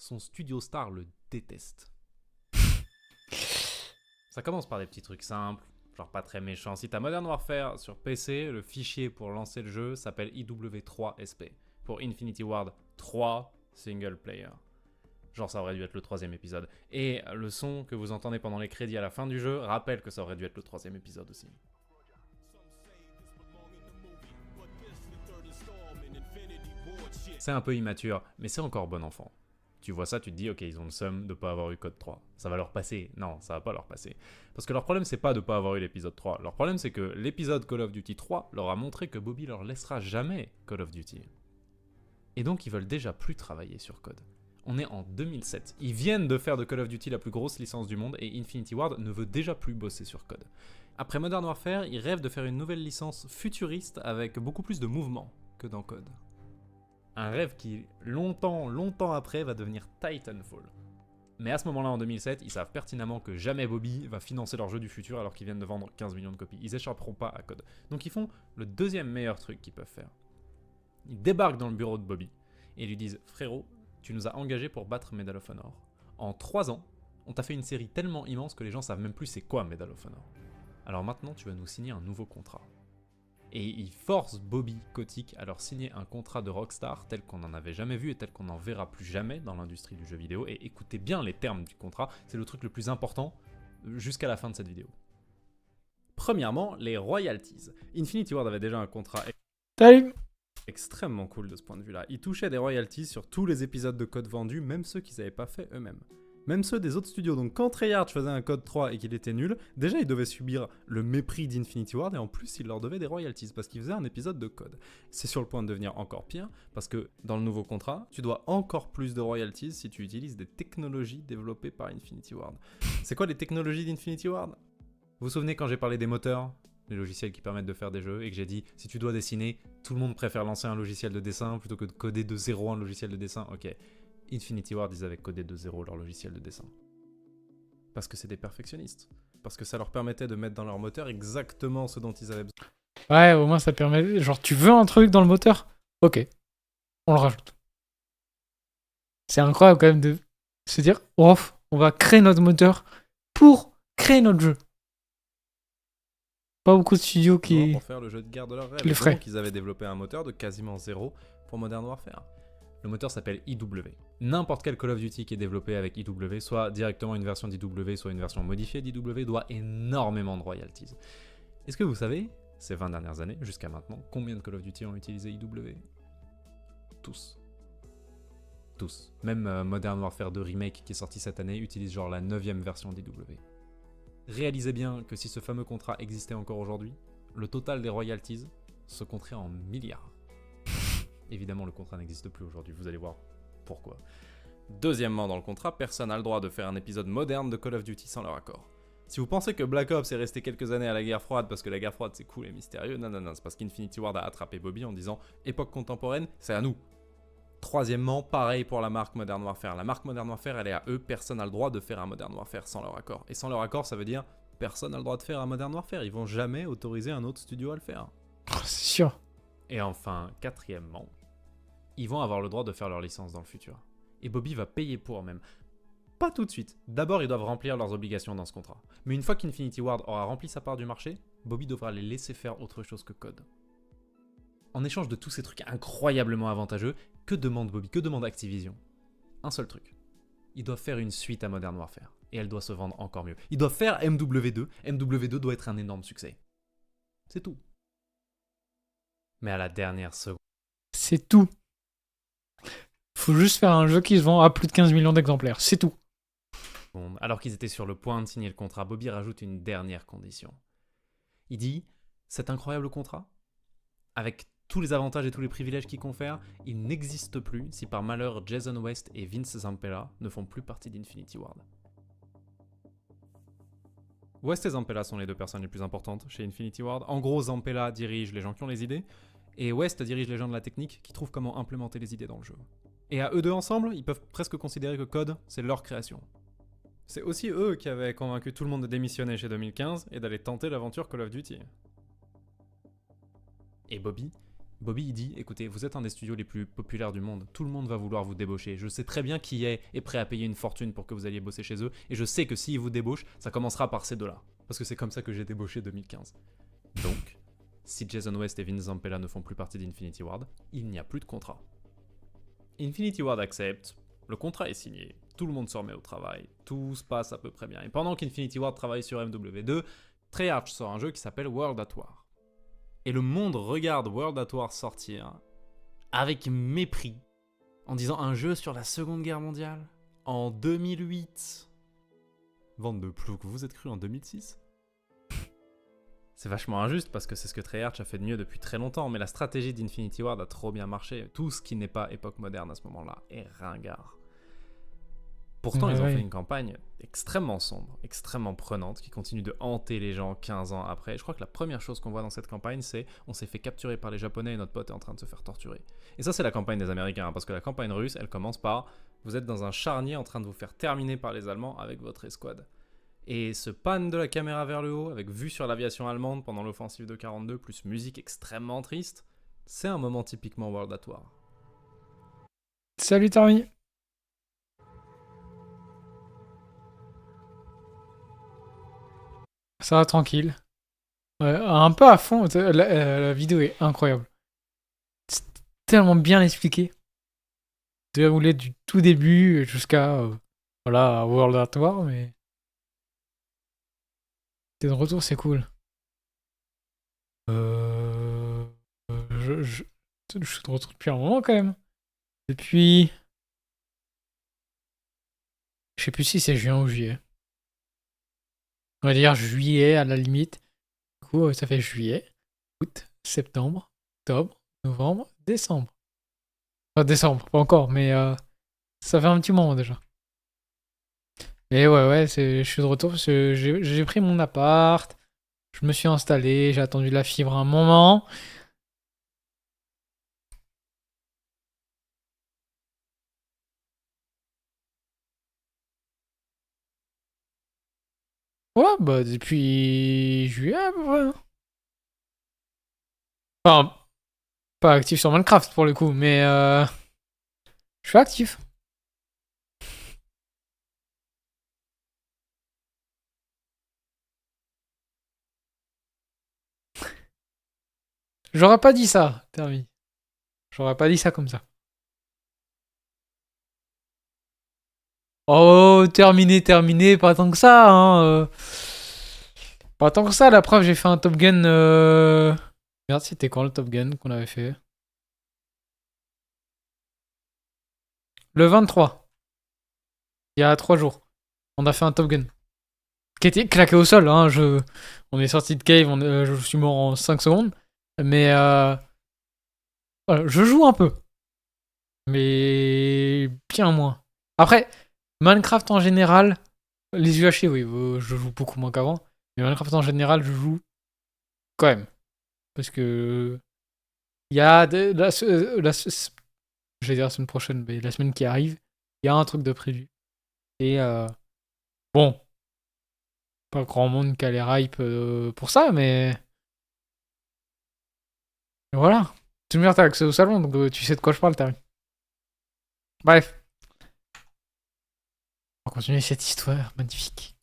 son studio star le déteste. Ça commence par des petits trucs simples, genre pas très méchants. Si t'as Modern Warfare sur PC, le fichier pour lancer le jeu s'appelle IW3SP, pour Infinity Ward 3 Single Player. Genre ça aurait dû être le 3e épisode. Et le son que vous entendez pendant les crédits à la fin du jeu rappelle que ça aurait dû être le 3e épisode aussi. C'est un peu immature, mais c'est encore bon enfant. Tu vois ça, tu te dis, ok, ils ont le seum de pas avoir eu Code 3. Ça va leur passer. Non, ça va pas leur passer. Parce que leur problème, c'est pas de pas avoir eu l'épisode 3. Leur problème, c'est que l'épisode Call of Duty 3 leur a montré que Bobby leur laissera jamais Call of Duty. Et donc, ils veulent déjà plus travailler sur Code. On est en 2007. Ils viennent de faire de Call of Duty la plus grosse licence du monde et Infinity Ward ne veut déjà plus bosser sur Code. Après Modern Warfare, ils rêvent de faire une nouvelle licence futuriste avec beaucoup plus de mouvement que dans Code. Un rêve qui, longtemps après, va devenir Titanfall. Mais à ce moment-là, en 2007, ils savent pertinemment que jamais Bobby va financer leur jeu du futur alors qu'ils viennent de vendre 15 millions de copies. Ils échapperont pas à Code. Donc ils font le deuxième meilleur truc qu'ils peuvent faire. Ils débarquent dans le bureau de Bobby et lui disent « Frérot, tu nous as engagés pour battre Medal of Honor. En 3 ans, on t'a fait une série tellement immense que les gens savent même plus c'est quoi Medal of Honor. Alors maintenant, tu vas nous signer un nouveau contrat. » Et ils forcent Bobby Kotick à leur signer un contrat de Rockstar tel qu'on n'en avait jamais vu et tel qu'on n'en verra plus jamais dans l'industrie du jeu vidéo. Et écoutez bien les termes du contrat, c'est le truc le plus important jusqu'à la fin de cette vidéo. Premièrement, les royalties. Infinity Ward avait déjà un contrat Salut. extrêmement cool de ce point de vue-là. Ils touchaient des royalties sur tous les épisodes de Code vendus, même ceux qu'ils n'avaient pas fait eux-mêmes. Même ceux des autres studios. Donc quand Treyarch faisait un Code 3 et qu'il était nul, déjà ils devaient subir le mépris d'Infinity Ward et en plus ils leur devaient des royalties parce qu'ils faisaient un épisode de Code. C'est sur le point de devenir encore pire parce que dans le nouveau contrat, tu dois encore plus de royalties si tu utilises des technologies développées par Infinity Ward. C'est quoi les technologies d'Infinity Ward ? Vous vous souvenez quand j'ai parlé des moteurs ? Les logiciels qui permettent de faire des jeux, et que j'ai dit, si tu dois dessiner, tout le monde préfère lancer un logiciel de dessin plutôt que de coder de zéro un logiciel de dessin. Ok, Infinity Ward, ils avaient codé de zéro leur logiciel de dessin. Parce que c'est des perfectionnistes. Parce que ça leur permettait de mettre dans leur moteur exactement ce dont ils avaient besoin. Ouais, au moins ça permet... Genre, tu veux un truc dans le moteur ? Ok, on le rajoute. C'est incroyable quand même de se dire, oh, on va créer notre moteur pour créer notre jeu. Pas beaucoup de studios qui... Pour faire le jeu de guerre de leur rêve. les frais. Donc ils avaient développé un moteur de quasiment zéro pour Modern Warfare. Le moteur s'appelle IW. N'importe quel Call of Duty qui est développé avec IW, soit directement une version d'IW, soit une version modifiée d'IW, doit énormément de royalties. Est-ce que vous savez, ces 20 dernières années, jusqu'à maintenant, combien de Call of Duty ont utilisé IW ? Tous. Tous. Même Modern Warfare 2 Remake qui est sorti cette année utilise genre la 9ème version d'IW. Réalisez bien que si ce fameux contrat existait encore aujourd'hui, le total des royalties se compterait en milliards. Évidemment, le contrat n'existe plus aujourd'hui, vous allez voir pourquoi. Deuxièmement, dans le contrat, personne n'a le droit de faire un épisode moderne de Call of Duty sans leur accord. Si vous pensez que Black Ops est resté quelques années à la guerre froide parce que la guerre froide c'est cool et mystérieux, non, c'est parce qu'Infinity Ward a attrapé Bobby en disant « époque contemporaine, c'est à nous ». Troisièmement, pareil pour la marque Modern Warfare. La marque Modern Warfare, elle est à eux, personne n'a le droit de faire un Modern Warfare sans leur accord. Et sans leur accord, ça veut dire personne n'a le droit de faire un Modern Warfare. Ils vont jamais autoriser un autre studio à le faire. Oh, c'est sûr. Et enfin, quatrièmement, ils vont avoir le droit de faire leur licence dans le futur. Et Bobby va payer pour même. Pas tout de suite. D'abord, ils doivent remplir leurs obligations dans ce contrat. Mais une fois qu'Infinity Ward aura rempli sa part du marché, Bobby devra les laisser faire autre chose que Code. En échange de tous ces trucs incroyablement avantageux, que demande Bobby ? Que demande Activision ? Un seul truc. Ils doivent faire une suite à Modern Warfare. Et elle doit se vendre encore mieux. Ils doivent faire MW2. MW2 doit être un énorme succès. C'est tout. Mais à la dernière seconde... C'est tout. Faut juste faire un jeu qui se vend à plus de 15 millions d'exemplaires. C'est tout. Alors qu'ils étaient sur le point de signer le contrat, Bobby rajoute une dernière condition. Il dit, cet incroyable contrat, avec tous les avantages et tous les privilèges qu'il confère, il n'existe plus si par malheur Jason West et Vince Zampella ne font plus partie d'Infinity Ward. West et Zampella sont les deux personnes les plus importantes chez Infinity Ward. En gros, Zampella dirige les gens qui ont les idées, et West dirige les gens de la technique qui trouvent comment implémenter les idées dans le jeu. Et à eux deux ensemble, ils peuvent presque considérer que Code, c'est leur création. C'est aussi eux qui avaient convaincu tout le monde de démissionner chez 2015 et d'aller tenter l'aventure Call of Duty. Et Bobby, Bobby il dit, écoutez, vous êtes un des studios les plus populaires du monde, tout le monde va vouloir vous débaucher, je sais très bien qui est prêt à payer une fortune pour que vous alliez bosser chez eux, et je sais que s'ils vous débauchent, ça commencera par ces deux-là, parce que c'est comme ça que j'ai débauché 2015. Donc, si Jason West et Vince Zampella ne font plus partie d'Infinity Ward, il n'y a plus de contrat. Infinity Ward accepte, le contrat est signé, tout le monde se remet au travail, tout se passe à peu près bien. Et pendant qu'Infinity Ward travaille sur MW2, Treyarch sort un jeu qui s'appelle World at War. Et le monde regarde World at War sortir avec mépris, en disant un jeu sur la Seconde Guerre mondiale en 2008. Bande de ploucs, vous êtes cru en 2006 ? C'est vachement injuste parce que c'est ce que Treyarch a fait de mieux depuis très longtemps, mais la stratégie d'Infinity Ward a trop bien marché. Tout ce qui n'est pas époque moderne à ce moment-là est ringard. Pourtant, ils ont fait une campagne extrêmement sombre, extrêmement prenante, qui continue de hanter les gens 15 ans après. Je crois que la première chose qu'on voit dans cette campagne, c'est on s'est fait capturer par les Japonais et notre pote est en train de se faire torturer. Et ça, c'est la campagne des Américains, hein, parce que la campagne russe, elle commence par vous êtes dans un charnier en train de vous faire terminer par les Allemands avec votre escouade. Et ce pan de la caméra vers le haut, avec vue sur l'aviation allemande pendant l'offensive de 42, plus musique extrêmement triste, c'est un moment typiquement World at War. Salut Tarmi. Ça va tranquille. Ouais, un peu à fond, la vidéo est incroyable. C'est tellement bien expliqué. Déroulé du tout début jusqu'à voilà, World at War, mais... T'es de retour, c'est cool. Je suis de retour depuis un moment quand même. Depuis... Je sais plus si c'est juin ou juillet. On va dire juillet à la limite. Du coup, ça fait juillet, août, septembre, octobre, novembre, décembre. Enfin, décembre, pas encore, mais ça fait un petit moment déjà. Et ouais, je suis de retour parce que j'ai pris mon appart, je me suis installé, j'ai attendu la fibre un moment. Ouais, bah depuis juillet à peu près. Enfin, pas actif sur Minecraft pour le coup, mais je suis actif. J'aurais pas dit ça, Termi. J'aurais pas dit ça comme ça. Oh, terminé, pas tant que ça, hein. Pas tant que ça, la preuve, j'ai fait un Top Gun... Merde, c'était quand le Top Gun qu'on avait fait? Le 23. Il y a 3 jours. On a fait un Top Gun. Qui était claqué au sol, hein. On est sorti de cave, je suis mort en 5 secondes. Mais voilà, je joue un peu. Mais bien moins. Après, Minecraft en général, les UHC, oui, je joue beaucoup moins qu'avant. Mais Minecraft en général, je joue quand même. Parce que il y a je vais dire la semaine prochaine, mais la semaine qui arrive, il y a un truc de prévu. Et bon, pas grand monde qui a les hype pour ça, mais voilà. Tout le monde a accès au salon, donc tu sais de quoi je parle, t'as vu. Bref. On va continuer cette histoire magnifique.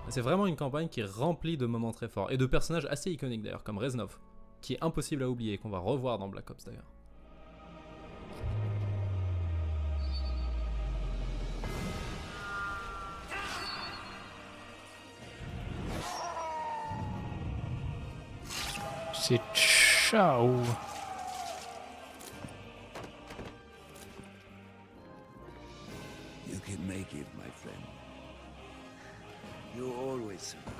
C'est vraiment une campagne qui est remplie de moments très forts et de personnages assez iconiques d'ailleurs, comme Reznov, qui est impossible à oublier et qu'on va revoir dans Black Ops d'ailleurs. C'est ciao. You can make it, my friend. You always survive.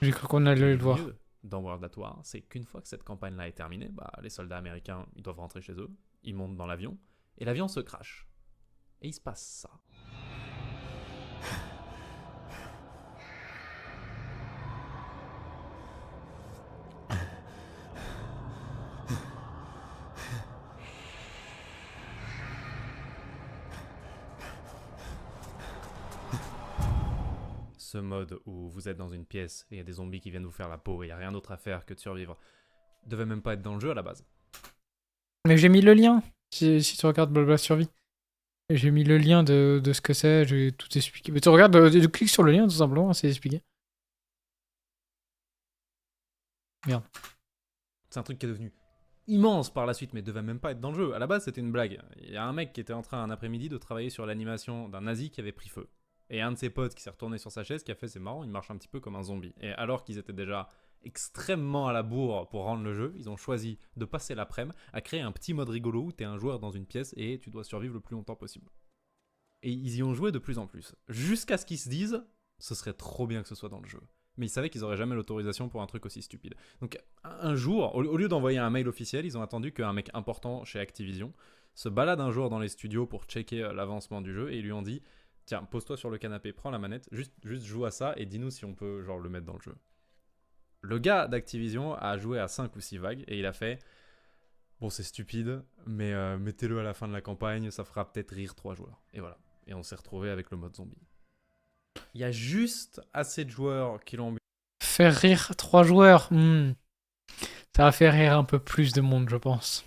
J'ai cru qu'on allait le voir. Mieux dans World at War, c'est qu'une fois que cette campagne-là est terminée, les soldats américains ils doivent rentrer chez eux, ils montent dans l'avion, et l'avion se crache. Et il se passe ça. ce mode où vous êtes dans une pièce et il y a des zombies qui viennent vous faire la peau et il n'y a rien d'autre à faire que de survivre, devait même pas être dans le jeu à la base. Mais j'ai mis le lien, si tu regardes Blabla Survie. J'ai mis le lien de ce que c'est, j'ai tout expliqué. Mais tu regardes, tu cliques sur le lien tout simplement, c'est expliqué. Merde. C'est un truc qui est devenu immense par la suite, mais devait même pas être dans le jeu. À la base, c'était une blague. Il y a un mec qui était en train un après-midi de travailler sur l'animation d'un nazi qui avait pris feu. Et un de ses potes qui s'est retourné sur sa chaise qui a fait c'est marrant, il marche un petit peu comme un zombie. Et alors qu'ils étaient déjà extrêmement à la bourre pour rendre le jeu, ils ont choisi de passer l'après-midi à créer un petit mode rigolo où t'es un joueur dans une pièce et tu dois survivre le plus longtemps possible. Et ils y ont joué de plus en plus. Jusqu'à ce qu'ils se disent, ce serait trop bien que ce soit dans le jeu. Mais ils savaient qu'ils auraient jamais l'autorisation pour un truc aussi stupide. Donc un jour, au lieu d'envoyer un mail officiel, ils ont attendu qu'un mec important chez Activision se balade un jour dans les studios pour checker l'avancement du jeu et ils lui ont dit tiens, pose-toi sur le canapé, prends la manette, juste joue à ça et dis-nous si on peut genre le mettre dans le jeu. Le gars d'Activision a joué à 5 ou 6 vagues et il a fait bon, c'est stupide, mais mettez-le à la fin de la campagne, ça fera peut-être rire 3 joueurs. Et voilà. Et on s'est retrouvé avec le mode zombie. Il y a juste assez de joueurs qui l'ont Faire rire 3 joueurs, ça va faire rire un peu plus de monde, je pense.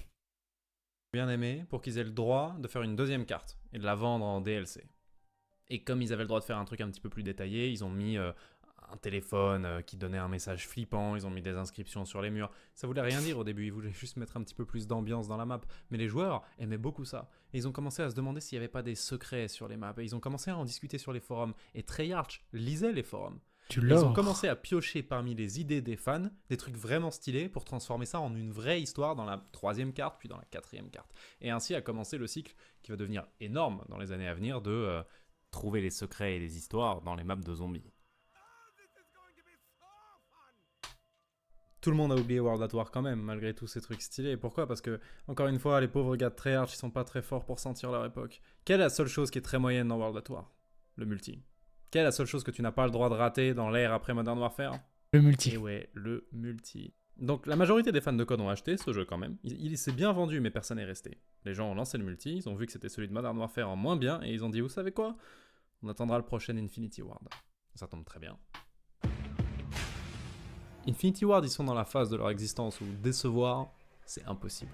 bien aimé pour qu'ils aient le droit de faire une deuxième carte et de la vendre en DLC. Et comme ils avaient le droit de faire un truc un petit peu plus détaillé, ils ont mis un téléphone qui donnait un message flippant, ils ont mis des inscriptions sur les murs. Ça voulait rien dire au début, ils voulaient juste mettre un petit peu plus d'ambiance dans la map. Mais les joueurs aimaient beaucoup ça. Et ils ont commencé à se demander s'il n'y avait pas des secrets sur les maps. Et ils ont commencé à en discuter sur les forums. Et Treyarch lisait les forums. Ils ont commencé à piocher parmi les idées des fans des trucs vraiment stylés pour transformer ça en une vraie histoire dans la 3e carte, puis dans la 4e carte. Et ainsi a commencé le cycle qui va devenir énorme dans les années à venir de trouver les secrets et les histoires dans les maps de zombies. Tout le monde a oublié World at War quand même, malgré tous ces trucs stylés. Pourquoi ? Parce que, encore une fois, les pauvres gars de Treyarch, ils sont pas très forts pour sentir leur époque. Quelle est la seule chose qui est très moyenne dans World at War ? Le multi. Quelle est la seule chose que tu n'as pas le droit de rater dans l'ère après Modern Warfare ? Le multi. Et ouais, le multi. Donc la majorité des fans de COD ont acheté ce jeu quand même. Il s'est bien vendu, mais personne n'est resté. Les gens ont lancé le multi, ils ont vu que c'était celui de Modern Warfare en moins bien, et ils ont dit, vous savez quoi ? On attendra le prochain Infinity Ward. Ça tombe très bien. Infinity Ward, ils sont dans la phase de leur existence où décevoir, c'est impossible.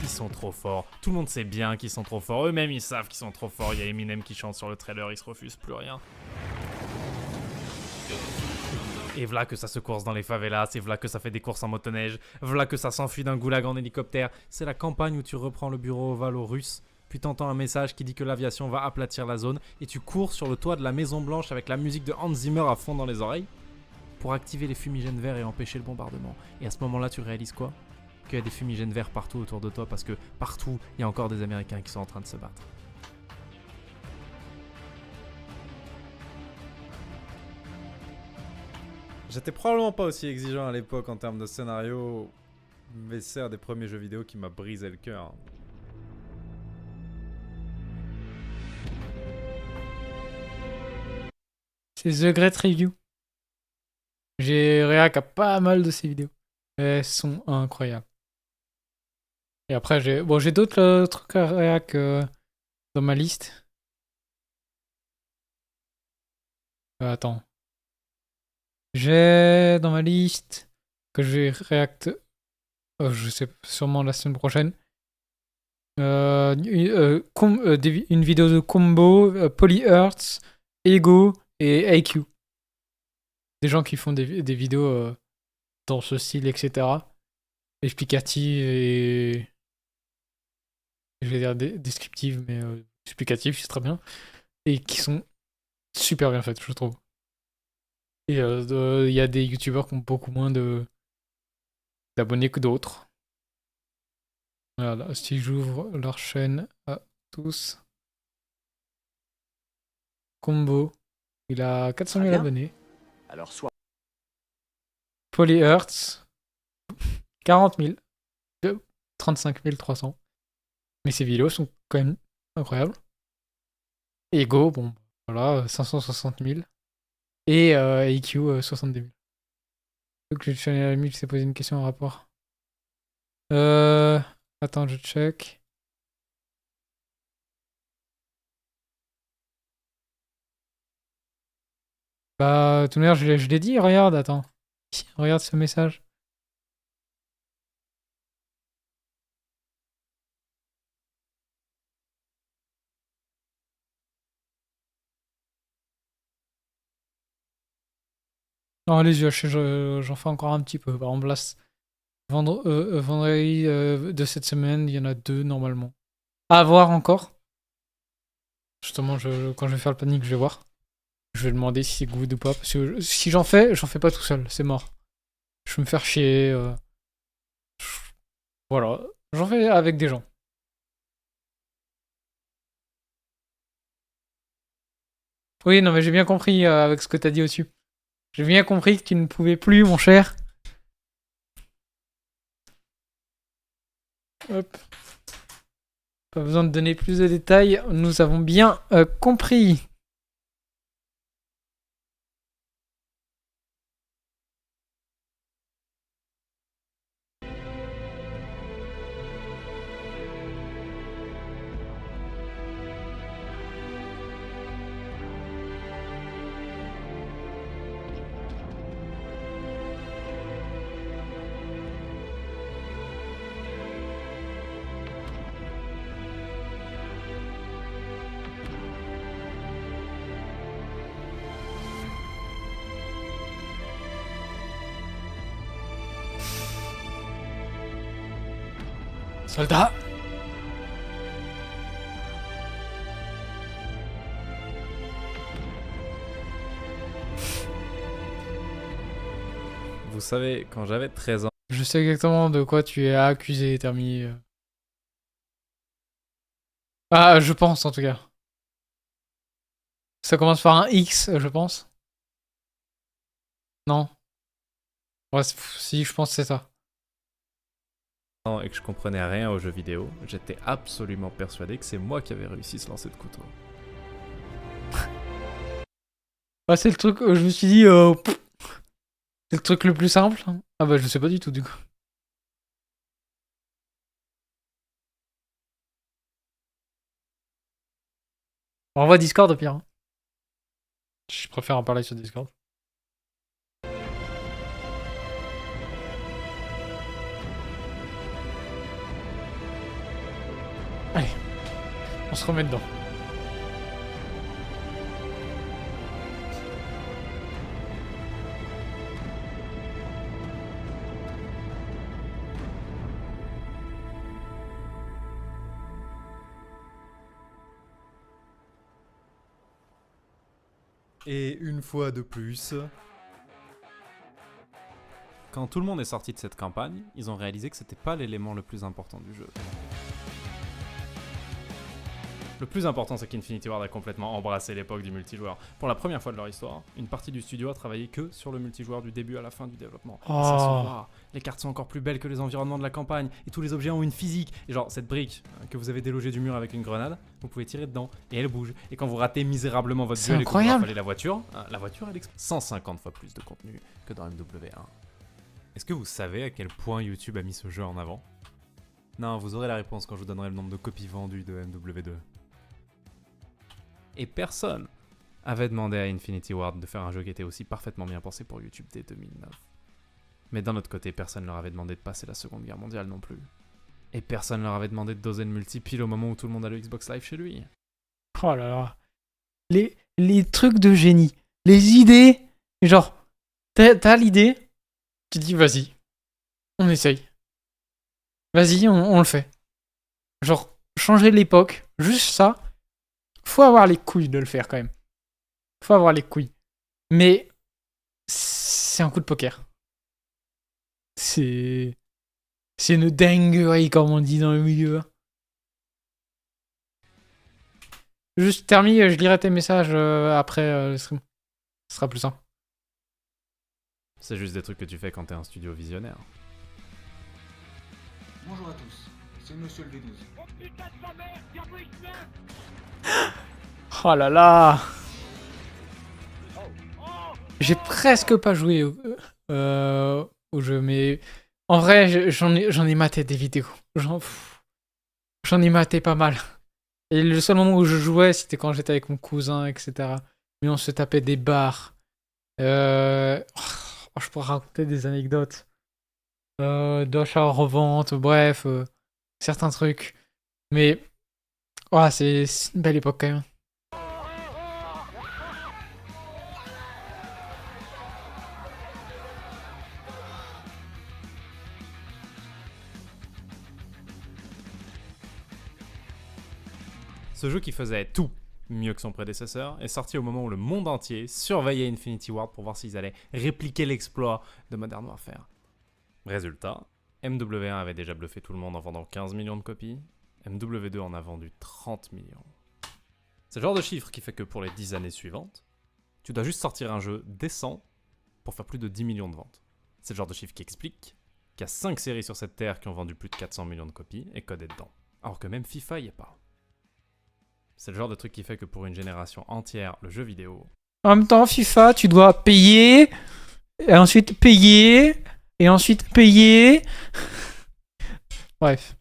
Ils sont trop forts. Tout le monde sait bien qu'ils sont trop forts. Eux-mêmes, ils savent qu'ils sont trop forts. Il y a Eminem qui chante sur le trailer, il se refuse plus rien. Et voilà que ça se course dans les favelas, et voilà que ça fait des courses en motoneige, voilà que ça s'enfuit d'un goulag en hélicoptère. C'est la campagne où tu reprends le bureau ovale aux Russes, puis t'entends un message qui dit que l'aviation va aplatir la zone, et tu cours sur le toit de la Maison Blanche avec la musique de Hans Zimmer à fond dans les oreilles, pour activer les fumigènes verts et empêcher le bombardement. Et à ce moment-là, tu réalises quoi ? Qu'il y a des fumigènes verts partout autour de toi, parce que partout, il y a encore des Américains qui sont en train de se battre. J'étais probablement pas aussi exigeant à l'époque en termes de scénario, mais c'est un des premiers jeux vidéo qui m'a brisé le cœur. C'est The Great Review. J'ai réac à pas mal de ces vidéos. Elles sont incroyables. Et après, j'ai d'autres trucs à réac dans ma liste. Attends. J'ai dans ma liste que je vais réact. Je sais sûrement la semaine prochaine. Une vidéo de Combo, Polyhearts, Ego et IQ. Des gens qui font des vidéos dans ce style, etc. Explicatives et. Je vais dire descriptives, mais explicatives, c'est très bien. Et qui sont super bien faites, je trouve. Et il y a des youtubeurs qui ont beaucoup moins d'abonnés que d'autres. Voilà, si j'ouvre leur chaîne à tous. Combo, il a 400 000 abonnés. Alors soit. Polyhearts, 40 000. 35 300. Mais ces vidéos sont quand même incroyables. Ego, bon, voilà, 560 000. Et IQ, 70 000. Donc, je suis allé à la limite, je t'ai posé une question en rapport Attends, je check. Bah, tout à l'heure, je l'ai dit, regarde, attends. Regarde ce message. Non, allez-y, j'en fais encore un petit peu. Par exemple, là, vendredi de cette semaine, il y en a 2 normalement. À voir encore. Justement, quand je vais faire le panique, je vais voir. Je vais demander si c'est good ou pas. Parce que si j'en fais pas tout seul. C'est mort. Je vais me faire chier. Voilà. J'en fais avec des gens. Oui, non, mais j'ai bien compris avec ce que t'as dit au-dessus. J'ai bien compris que tu ne pouvais plus, mon cher. Hop. Pas besoin de donner plus de détails. Nous avons bien compris. Soldat. Vous savez, quand j'avais 13 ans, Je sais exactement de quoi tu es accusé, Termi. Ah, je pense en tout cas. Ça commence par un X, je pense. Non. Ouais, si, je pense que c'est ça. et que je comprenais rien aux jeux vidéo, j'étais absolument persuadé que c'est moi qui avais réussi ce lancer de couteau. Bah, c'est le truc, je me suis dit, c'est le truc le plus simple. Ah bah, je sais pas du tout, du coup. On envoie Discord au pire. Hein. Je préfère en parler sur Discord. Allez, on se remet dedans. Et une fois de plus, quand tout le monde est sorti de cette campagne, ils ont réalisé que c'était pas l'élément le plus important du jeu. Le plus important, c'est qu'Infinity Ward a complètement embrassé l'époque du multijoueur. Pour la première fois de leur histoire, une partie du studio a travaillé que sur le multijoueur du début à la fin du développement. Et ça se voit. Les cartes sont encore plus belles que les environnements de la campagne, et tous les objets ont une physique. Et genre, cette brique que vous avez délogée du mur avec une grenade, vous pouvez tirer dedans, et elle bouge. Et quand vous ratez misérablement votre duel et que vous rafalez la voiture, elle explose. 150 fois plus de contenu que dans MW1. Est-ce que vous savez à quel point YouTube a mis ce jeu en avant? Non, vous aurez la réponse quand je vous donnerai le nombre de copies vendues de MW2. Et personne avait demandé à Infinity Ward de faire un jeu qui était aussi parfaitement bien pensé pour YouTube dès 2009. Mais d'un autre côté, personne leur avait demandé de passer la Seconde Guerre mondiale non plus. Et personne leur avait demandé de doser le multi pile au moment où tout le monde a le Xbox Live chez lui. Oh là là. Les trucs de génie. Les idées. Genre, t'as l'idée. Tu dis, vas-y. On essaye. Vas-y, on le fait. Genre, changer l'époque. Juste ça. Faut avoir les couilles de le faire quand même. Faut avoir les couilles. Mais c'est un coup de poker. C'est une dinguerie comme on dit dans le milieu. Juste Termi, je lirai tes messages après le stream. Ce sera plus simple. C'est juste des trucs que tu fais quand t'es un studio visionnaire. Bonjour à tous, c'est Monsieur le V12. Oh putain de ma mère, Diablo X9 ! Oh là là. J'ai presque pas joué au jeu, mais En vrai, j'en ai maté des vidéos. J'en ai maté pas mal. Et le seul moment où je jouais, c'était quand j'étais avec mon cousin, etc. Mais on se tapait des barres. Je pourrais raconter des anecdotes. D'achat en revente, bref, certains trucs. Mais c'est une belle époque quand même. Ce jeu qui faisait tout mieux que son prédécesseur est sorti au moment où le monde entier surveillait Infinity Ward pour voir s'ils allaient répliquer l'exploit de Modern Warfare. Résultat, MW1 avait déjà bluffé tout le monde en vendant 15 millions de copies, MW2 en a vendu 30 millions. C'est le genre de chiffre qui fait que pour les 10 années suivantes, tu dois juste sortir un jeu décent pour faire plus de 10 millions de ventes. C'est le genre de chiffre qui explique qu'il y a 5 séries sur cette terre qui ont vendu plus de 400 millions de copies et Code est dedans. Alors que même FIFA y est pas. C'est le genre de truc qui fait que pour une génération entière, le jeu vidéo... En même temps, FIFA, tu dois payer, et ensuite payer, et ensuite payer. Bref.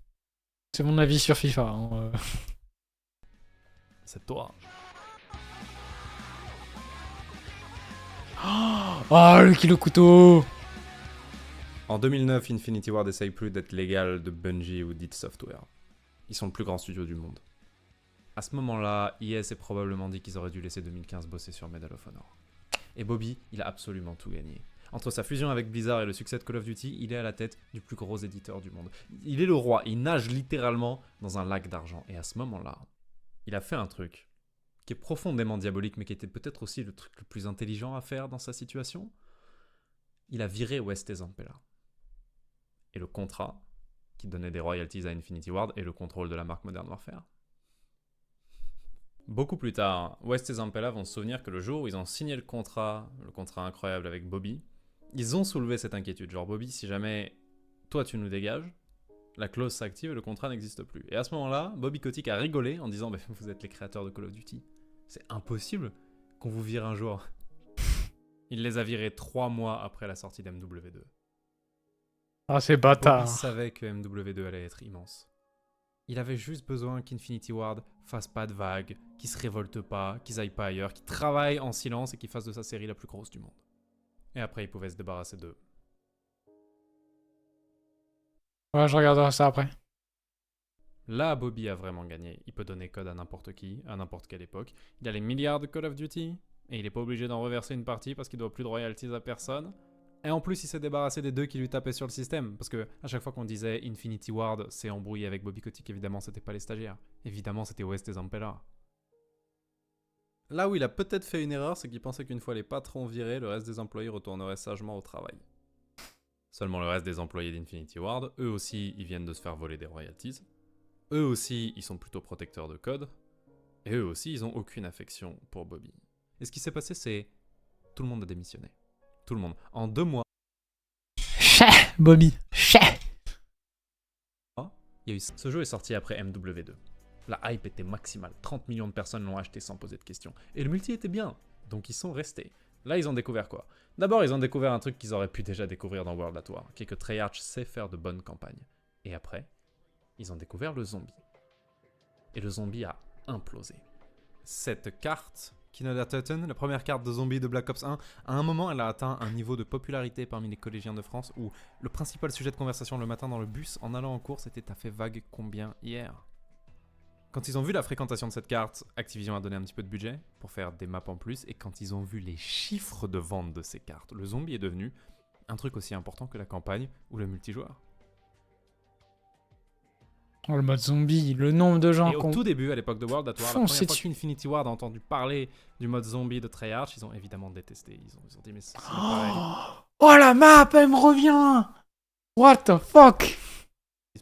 C'est mon avis sur FIFA. Hein. C'est toi. Oh, le kilo couteau. En 2009, Infinity Ward essaye plus d'être légal de Bungie ou d'id Software. Ils sont le plus grand studio du monde. À ce moment-là, EA s'est probablement dit qu'ils auraient dû laisser 2015 bosser sur Medal of Honor. Et Bobby, il a absolument tout gagné. Entre sa fusion avec Blizzard et le succès de Call of Duty, il est à la tête du plus gros éditeur du monde. Il est le roi, il nage littéralement dans un lac d'argent. Et à ce moment-là, il a fait un truc qui est profondément diabolique, mais qui était peut-être aussi le truc le plus intelligent à faire dans sa situation. Il a viré West et Zampella. Et le contrat qui donnait des royalties à Infinity Ward et le contrôle de la marque Modern Warfare. Beaucoup plus tard, West et Zampella vont se souvenir que le jour où ils ont signé le contrat incroyable avec Bobby, ils ont soulevé cette inquiétude. Genre, Bobby, si jamais toi tu nous dégages, la clause s'active et le contrat n'existe plus. Et à ce moment-là, Bobby Kotick a rigolé en disant « Vous êtes les créateurs de Call of Duty. C'est impossible qu'on vous vire un jour. » Il les a virés 3 mois après la sortie d'MW2. Ah, c'est bâtard. Bobby savait que MW2 allait être immense. Il avait juste besoin qu'Infinity Ward fasse pas de vagues, qu'il se révolte pas, qu'ils aillent pas ailleurs, qu'il travaille en silence et qu'il fasse de sa série la plus grosse du monde. Et après, il pouvait se débarrasser d'eux. Ouais, je regarderai ça après. Là, Bobby a vraiment gagné. Il peut donner Code à n'importe qui, à n'importe quelle époque. Il a les milliards de Call of Duty, et il est pas obligé d'en reverser une partie parce qu'il doit plus de royalties à personne. Et en plus, il s'est débarrassé des deux qui lui tapaient sur le système. Parce que à chaque fois qu'on disait Infinity Ward s'est embrouillé avec Bobby Kotick, évidemment, c'était pas les stagiaires. Évidemment, c'était West et Zampella. Là où il a peut-être fait une erreur, c'est qu'il pensait qu'une fois les patrons virés, le reste des employés retourneraient sagement au travail. Seulement le reste des employés d'Infinity Ward, eux aussi, ils viennent de se faire voler des royalties. Eux aussi, ils sont plutôt protecteurs de Code. Et eux aussi, ils ont aucune affection pour Bobby. Et ce qui s'est passé, c'est... Tout le monde a démissionné. Tout le monde. En 2 mois... Chais, Bobby, chais. Il y a eu... Ce jeu est sorti après MW2. La hype était maximale. 30 millions de personnes l'ont acheté sans poser de questions. Et le multi était bien. Donc ils sont restés. Là, ils ont découvert quoi? D'abord, ils ont découvert un truc qu'ils auraient pu déjà découvrir dans World at War, qui est que Treyarch sait faire de bonnes campagnes. Et après, ils ont découvert le zombie. Et le zombie a implosé. Cette carte, Kindergarten, la première carte de zombie de Black Ops 1, à un moment, elle a atteint un niveau de popularité parmi les collégiens de France où le principal sujet de conversation le matin dans le bus en allant en cours, c'était « T'as fait vague combien hier ?» Quand ils ont vu la fréquentation de cette carte, Activision a donné un petit peu de budget pour faire des maps en plus, et quand ils ont vu les chiffres de vente de ces cartes, le zombie est devenu un truc aussi important que la campagne ou le multijoueur. Oh, le mode zombie, le nombre de gens Et au tout début, à l'époque de World at War, la première fois qu'Infinity Ward a entendu parler du mode zombie de Treyarch, ils ont évidemment détesté. Ils ont dit mais c'est pareil. Oh la map, elle me revient. What the fuck.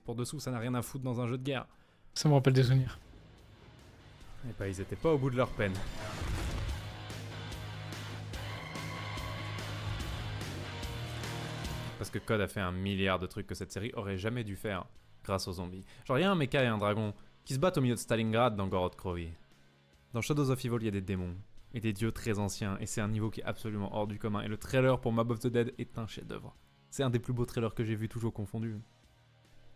Pour dessous, ça n'a rien à foutre dans un jeu de guerre. Ça me rappelle des souvenirs. Et bah ils étaient pas au bout de leur peine. Parce que Code a fait 1 milliard de trucs que cette série aurait jamais dû faire grâce aux zombies. Genre, il y a un mecha et un dragon qui se battent au milieu de Stalingrad dans Gorod Krovi. Dans Shadows of Evil, il y a des démons et des dieux très anciens, et c'est un niveau qui est absolument hors du commun. Et le trailer pour Mob of the Dead est un chef-d'œuvre. C'est un des plus beaux trailers que j'ai vu, toujours confondu.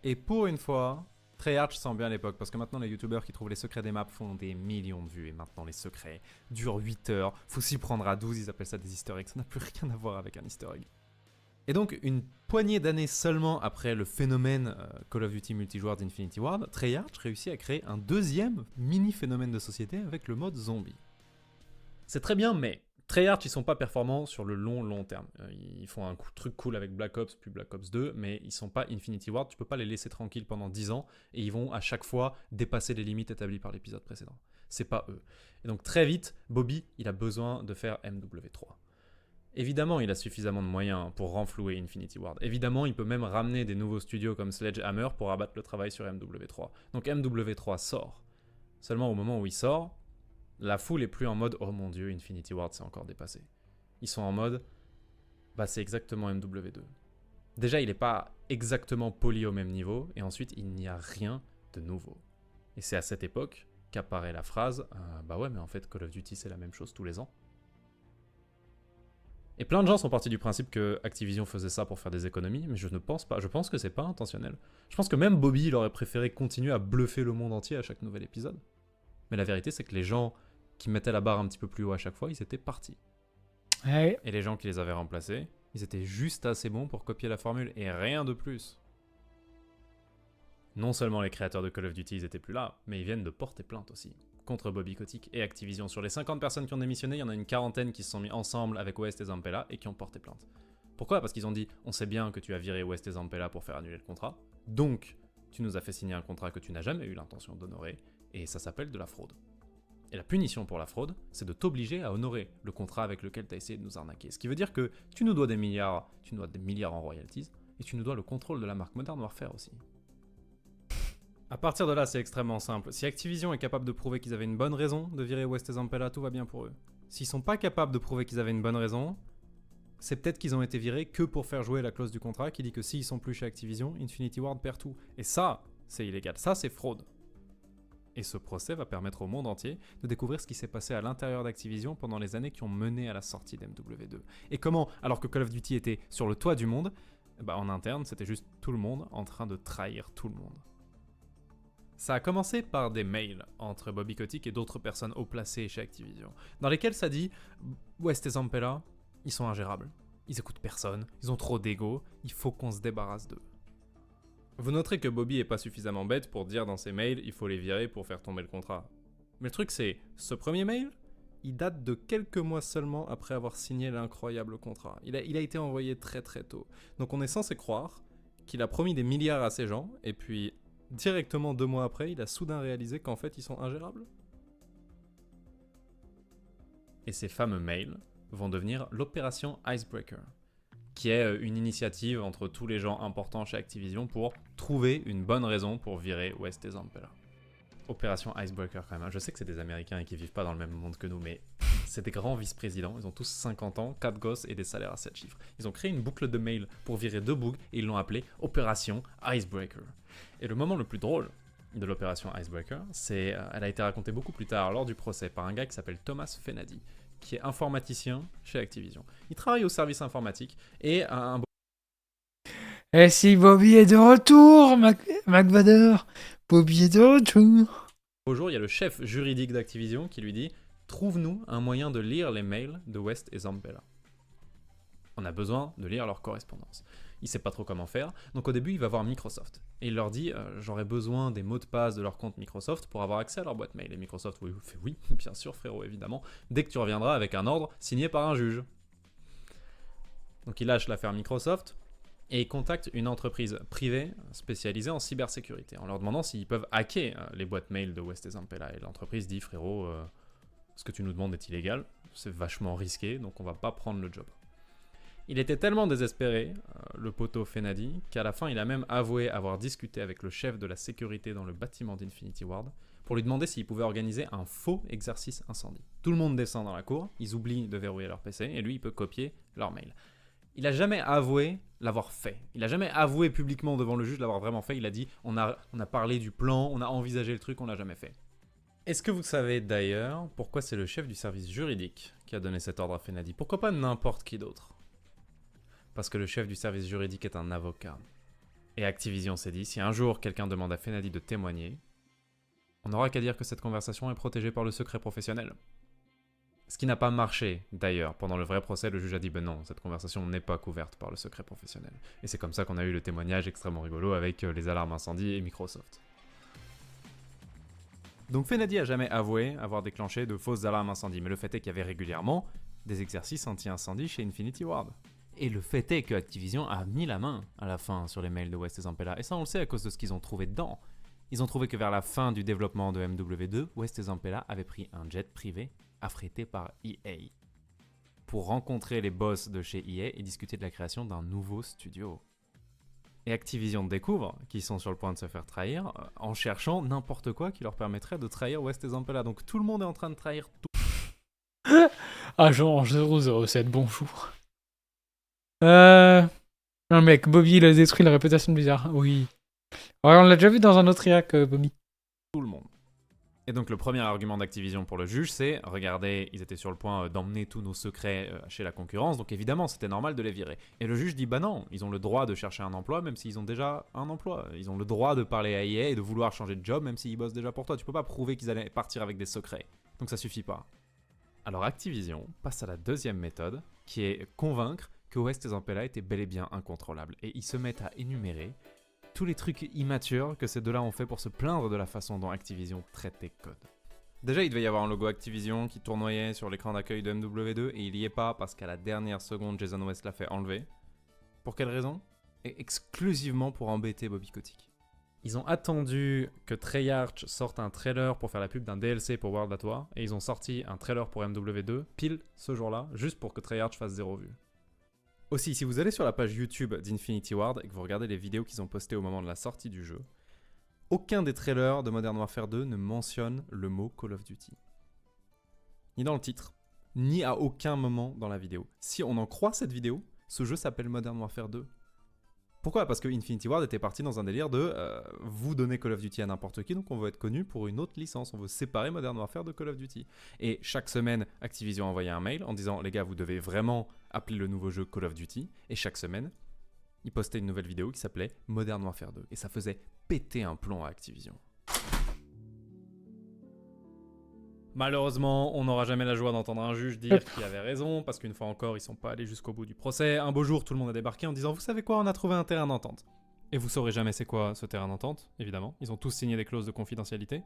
Et pour une fois, Treyarch sent bien l'époque, parce que maintenant les youtubeurs qui trouvent les secrets des maps font des millions de vues, et maintenant les secrets durent 8 heures, faut s'y prendre à 12, ils appellent ça des easter eggs, ça n'a plus rien à voir avec un easter egg. Et donc, une poignée d'années seulement après le phénomène Call of Duty Multijoueur d'Infinity Ward, Treyarch réussit à créer un deuxième mini-phénomène de société avec le mode zombie. C'est très bien, mais Treyarch, ils sont pas performants sur le long terme. Ils font un truc cool avec Black Ops, puis Black Ops 2, mais ils sont pas Infinity Ward, tu peux pas les laisser tranquilles pendant 10 ans, et ils vont à chaque fois dépasser les limites établies par l'épisode précédent. C'est pas eux. Et donc très vite, Bobby, il a besoin de faire MW3. Évidemment, il a suffisamment de moyens pour renflouer Infinity Ward. Évidemment, il peut même ramener des nouveaux studios comme Sledgehammer pour abattre le travail sur MW3. Donc MW3 sort. Seulement au moment où il sort, la foule est plus en mode « Oh mon dieu, Infinity Ward s'est encore dépassé ». Ils sont en mode « Bah c'est exactement MW2 ». Déjà, il n'est pas exactement poli au même niveau, et ensuite, il n'y a rien de nouveau. Et c'est à cette époque qu'apparaît la phrase « Bah ouais, mais en fait, Call of Duty, c'est la même chose tous les ans ». Et plein de gens sont partis du principe que Activision faisait ça pour faire des économies, mais je ne pense pas. Je pense que c'est pas intentionnel. Je pense que même Bobby, il aurait préféré continuer à bluffer le monde entier à chaque nouvel épisode. Mais la vérité, c'est que les gens qui mettaient la barre un petit peu plus haut à chaque fois, ils étaient partis. Ouais. Et les gens qui les avaient remplacés, ils étaient juste assez bons pour copier la formule, et rien de plus. Non seulement les créateurs de Call of Duty, ils étaient plus là, mais ils viennent de porter plainte aussi. Contre Bobby Kotick et Activision. Sur les 50 personnes qui ont démissionné, il y en a une quarantaine qui se sont mis ensemble avec West et Zampella et qui ont porté plainte. Pourquoi ? Parce qu'ils ont dit « On sait bien que tu as viré West et Zampella pour faire annuler le contrat, donc tu nous as fait signer un contrat que tu n'as jamais eu l'intention d'honorer, et ça s'appelle de la fraude. Et la punition pour la fraude, c'est de t'obliger à honorer le contrat avec lequel tu as essayé de nous arnaquer. Ce qui veut dire que tu nous dois des milliards en royalties, et tu nous dois le contrôle de la marque Modern Warfare aussi. » À partir de là, c'est extrêmement simple. Si Activision est capable de prouver qu'ils avaient une bonne raison de virer West et Zampella, tout va bien pour eux. S'ils sont pas capables de prouver qu'ils avaient une bonne raison, c'est peut-être qu'ils ont été virés que pour faire jouer la clause du contrat qui dit que s'ils sont plus chez Activision, Infinity Ward perd tout. Et ça, c'est illégal. Ça, c'est fraude. Et ce procès va permettre au monde entier de découvrir ce qui s'est passé à l'intérieur d'Activision pendant les années qui ont mené à la sortie d'MW2. Et comment, alors que Call of Duty était sur le toit du monde, en interne, c'était juste tout le monde en train de trahir tout le monde. Ça a commencé par des mails entre Bobby Kotick et d'autres personnes haut placées chez Activision, dans lesquels ça dit « West et Zampella, ils sont ingérables, ils écoutent personne, ils ont trop d'ego, il faut qu'on se débarrasse d'eux. » Vous noterez que Bobby est pas suffisamment bête pour dire dans ses mails « Il faut les virer pour faire tomber le contrat ». Mais le truc c'est, ce premier mail, il date de quelques mois seulement après avoir signé l'incroyable contrat. Il a été envoyé très très tôt. Donc on est censé croire qu'il a promis des milliards à ces gens, et puis directement 2 mois après, il a soudain réalisé qu'en fait, ils sont ingérables. Et ces fameux mails vont devenir l'opération Icebreaker, qui est une initiative entre tous les gens importants chez Activision pour trouver une bonne raison pour virer West et Zampella. Opération Icebreaker quand même. Je sais que c'est des Américains et qu'ils vivent pas dans le même monde que nous, mais c'est des grands vice-présidents. Ils ont tous 50 ans, 4 gosses et des salaires à 7 chiffres. Ils ont créé une boucle de mail pour virer 2 bugs et ils l'ont appelée Opération Icebreaker. Et le moment le plus drôle de l'opération Icebreaker, elle a été racontée beaucoup plus tard lors du procès par un gars qui s'appelle Thomas Fenady, qui est informaticien chez Activision. Il travaille au service informatique et Et si Bobby est de retour, McVader, Bobby est de retour. Au jour, il y a le chef juridique d'Activision qui lui dit « Trouve-nous un moyen de lire les mails de West et Zampella. On a besoin de lire leur correspondance. » Il sait pas trop comment faire, donc au début il va voir Microsoft. Et il leur dit j'aurais besoin des mots de passe de leur compte Microsoft pour avoir accès à leur boîte mail. Et Microsoft fait oui, bien sûr frérot, évidemment, dès que tu reviendras avec un ordre signé par un juge. Donc il lâche l'affaire Microsoft et il contacte une entreprise privée spécialisée en cybersécurité en leur demandant s'ils peuvent hacker les boîtes mail de West et Zampella. Et l'entreprise dit frérot, ce que tu nous demandes est illégal, c'est vachement risqué, donc on va pas prendre le job. Il était tellement désespéré, le poteau Fenady, qu'à la fin il a même avoué avoir discuté avec le chef de la sécurité dans le bâtiment d'Infinity Ward pour lui demander s'il pouvait organiser un faux exercice incendie. Tout le monde descend dans la cour, ils oublient de verrouiller leur PC et lui il peut copier leur mail. Il n'a jamais avoué l'avoir fait. Il n'a jamais avoué publiquement devant le juge l'avoir vraiment fait. Il a dit on a parlé du plan, on a envisagé le truc, on l'a jamais fait. Est-ce que vous savez d'ailleurs pourquoi c'est le chef du service juridique qui a donné cet ordre à Fenady ? Pourquoi pas n'importe qui d'autre ? parce que le chef du service juridique est un avocat. Et Activision s'est dit, si un jour quelqu'un demande à Fenady de témoigner, on n'aura qu'à dire que cette conversation est protégée par le secret professionnel. Ce qui n'a pas marché, d'ailleurs. Pendant le vrai procès, le juge a dit, ben non, cette conversation n'est pas couverte par le secret professionnel. Et c'est comme ça qu'on a eu le témoignage extrêmement rigolo avec les alarmes incendie et Microsoft. Donc Fenady a jamais avoué avoir déclenché de fausses alarmes incendie, mais le fait est qu'il y avait régulièrement des exercices anti-incendie chez Infinity Ward. Et le fait est que Activision a mis la main à la fin sur les mails de West et Zampella, et ça on le sait à cause de ce qu'ils ont trouvé dedans. Ils ont trouvé que vers la fin du développement de MW2, West et Zampella avaient pris un jet privé affrété par EA pour rencontrer les boss de chez EA et discuter de la création d'un nouveau studio. Et Activision découvre qu'ils sont sur le point de se faire trahir en cherchant n'importe quoi qui leur permettrait de trahir West et Zampella. Donc tout le monde est en train de trahir tout. Agent 007, bonjour. Non mec, Bobby il a détruit la réputation de Blizzard. Oui. Ouais, on l'a déjà vu dans un autre IAC, Bobby. Tout le monde. Et donc le premier argument d'Activision pour le juge, c'est « Regardez, ils étaient sur le point d'emmener tous nos secrets chez la concurrence, donc évidemment c'était normal de les virer. » Et le juge dit « Bah non, ils ont le droit de chercher un emploi même s'ils ont déjà un emploi. Ils ont le droit de parler à EA et de vouloir changer de job même s'ils bossent déjà pour toi. Tu peux pas prouver qu'ils allaient partir avec des secrets. Donc ça suffit pas. » Alors Activision passe à la deuxième méthode, qui est convaincre que West et Zampella étaient bel et bien incontrôlables. Et ils se mettent à énumérer tous les trucs immatures que ces deux-là ont fait pour se plaindre de la façon dont Activision traitait Code. Déjà, il devait y avoir un logo Activision qui tournoyait sur l'écran d'accueil de MW2 et il y est pas parce qu'à la dernière seconde, Jason West l'a fait enlever. Pour quelle raison ? Et exclusivement pour embêter Bobby Kotick. Ils ont attendu que Treyarch sorte un trailer pour faire la pub d'un DLC pour World at War et ils ont sorti un trailer pour MW2 pile ce jour-là, juste pour que Treyarch fasse 0 vue. Aussi, si vous allez sur la page YouTube d'Infinity Ward et que vous regardez les vidéos qu'ils ont postées au moment de la sortie du jeu, aucun des trailers de Modern Warfare 2 ne mentionne le mot Call of Duty. Ni dans le titre, ni à aucun moment dans la vidéo. Si on en croit cette vidéo, ce jeu s'appelle Modern Warfare 2. Pourquoi ? Parce que Infinity Ward était parti dans un délire de vous donner Call of Duty à n'importe qui, donc on veut être connu pour une autre licence, on veut séparer Modern Warfare de Call of Duty. Et chaque semaine, Activision envoyait un mail en disant les gars, vous devez vraiment appeler le nouveau jeu Call of Duty, et chaque semaine, ils postaient une nouvelle vidéo qui s'appelait Modern Warfare 2, et ça faisait péter un plomb à Activision. Malheureusement, on n'aura jamais la joie d'entendre un juge dire qu'il avait raison, parce qu'une fois encore, ils sont pas allés jusqu'au bout du procès. Un beau jour, tout le monde a débarqué en disant « Vous savez quoi, on a trouvé un terrain d'entente. » Et vous saurez jamais c'est quoi ce terrain d'entente, évidemment. Ils ont tous signé des clauses de confidentialité.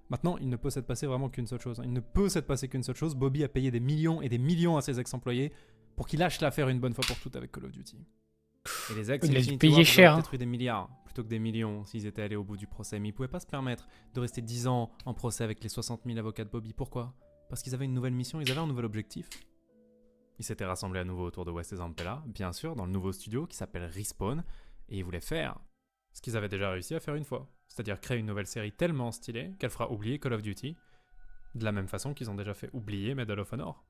Maintenant, il ne peut s'être passé vraiment qu'une seule chose. Il ne peut s'être passé qu'une seule chose. Bobby a payé des millions et des millions à ses ex-employés pour qu'ils lâchent l'affaire une bonne fois pour toutes avec Call of Duty. Et les ex, Il a dû Infinity payer Ward cher, auraient peut-être eu des milliards plutôt que des millions s'ils étaient allés au bout du procès. Mais ils pouvaient pas se permettre de rester 10 ans en procès avec les 60 000 avocats de Bobby. Pourquoi ? Parce qu'ils avaient une nouvelle mission, ils avaient un nouvel objectif. Ils s'étaient rassemblés à nouveau autour de West et Zampella, bien sûr, dans le nouveau studio qui s'appelle Respawn, et ils voulaient faire ce qu'ils avaient déjà réussi à faire une fois, c'est-à-dire créer une nouvelle série tellement stylée qu'elle fera oublier Call of Duty, de la même façon qu'ils ont déjà fait oublier Medal of Honor.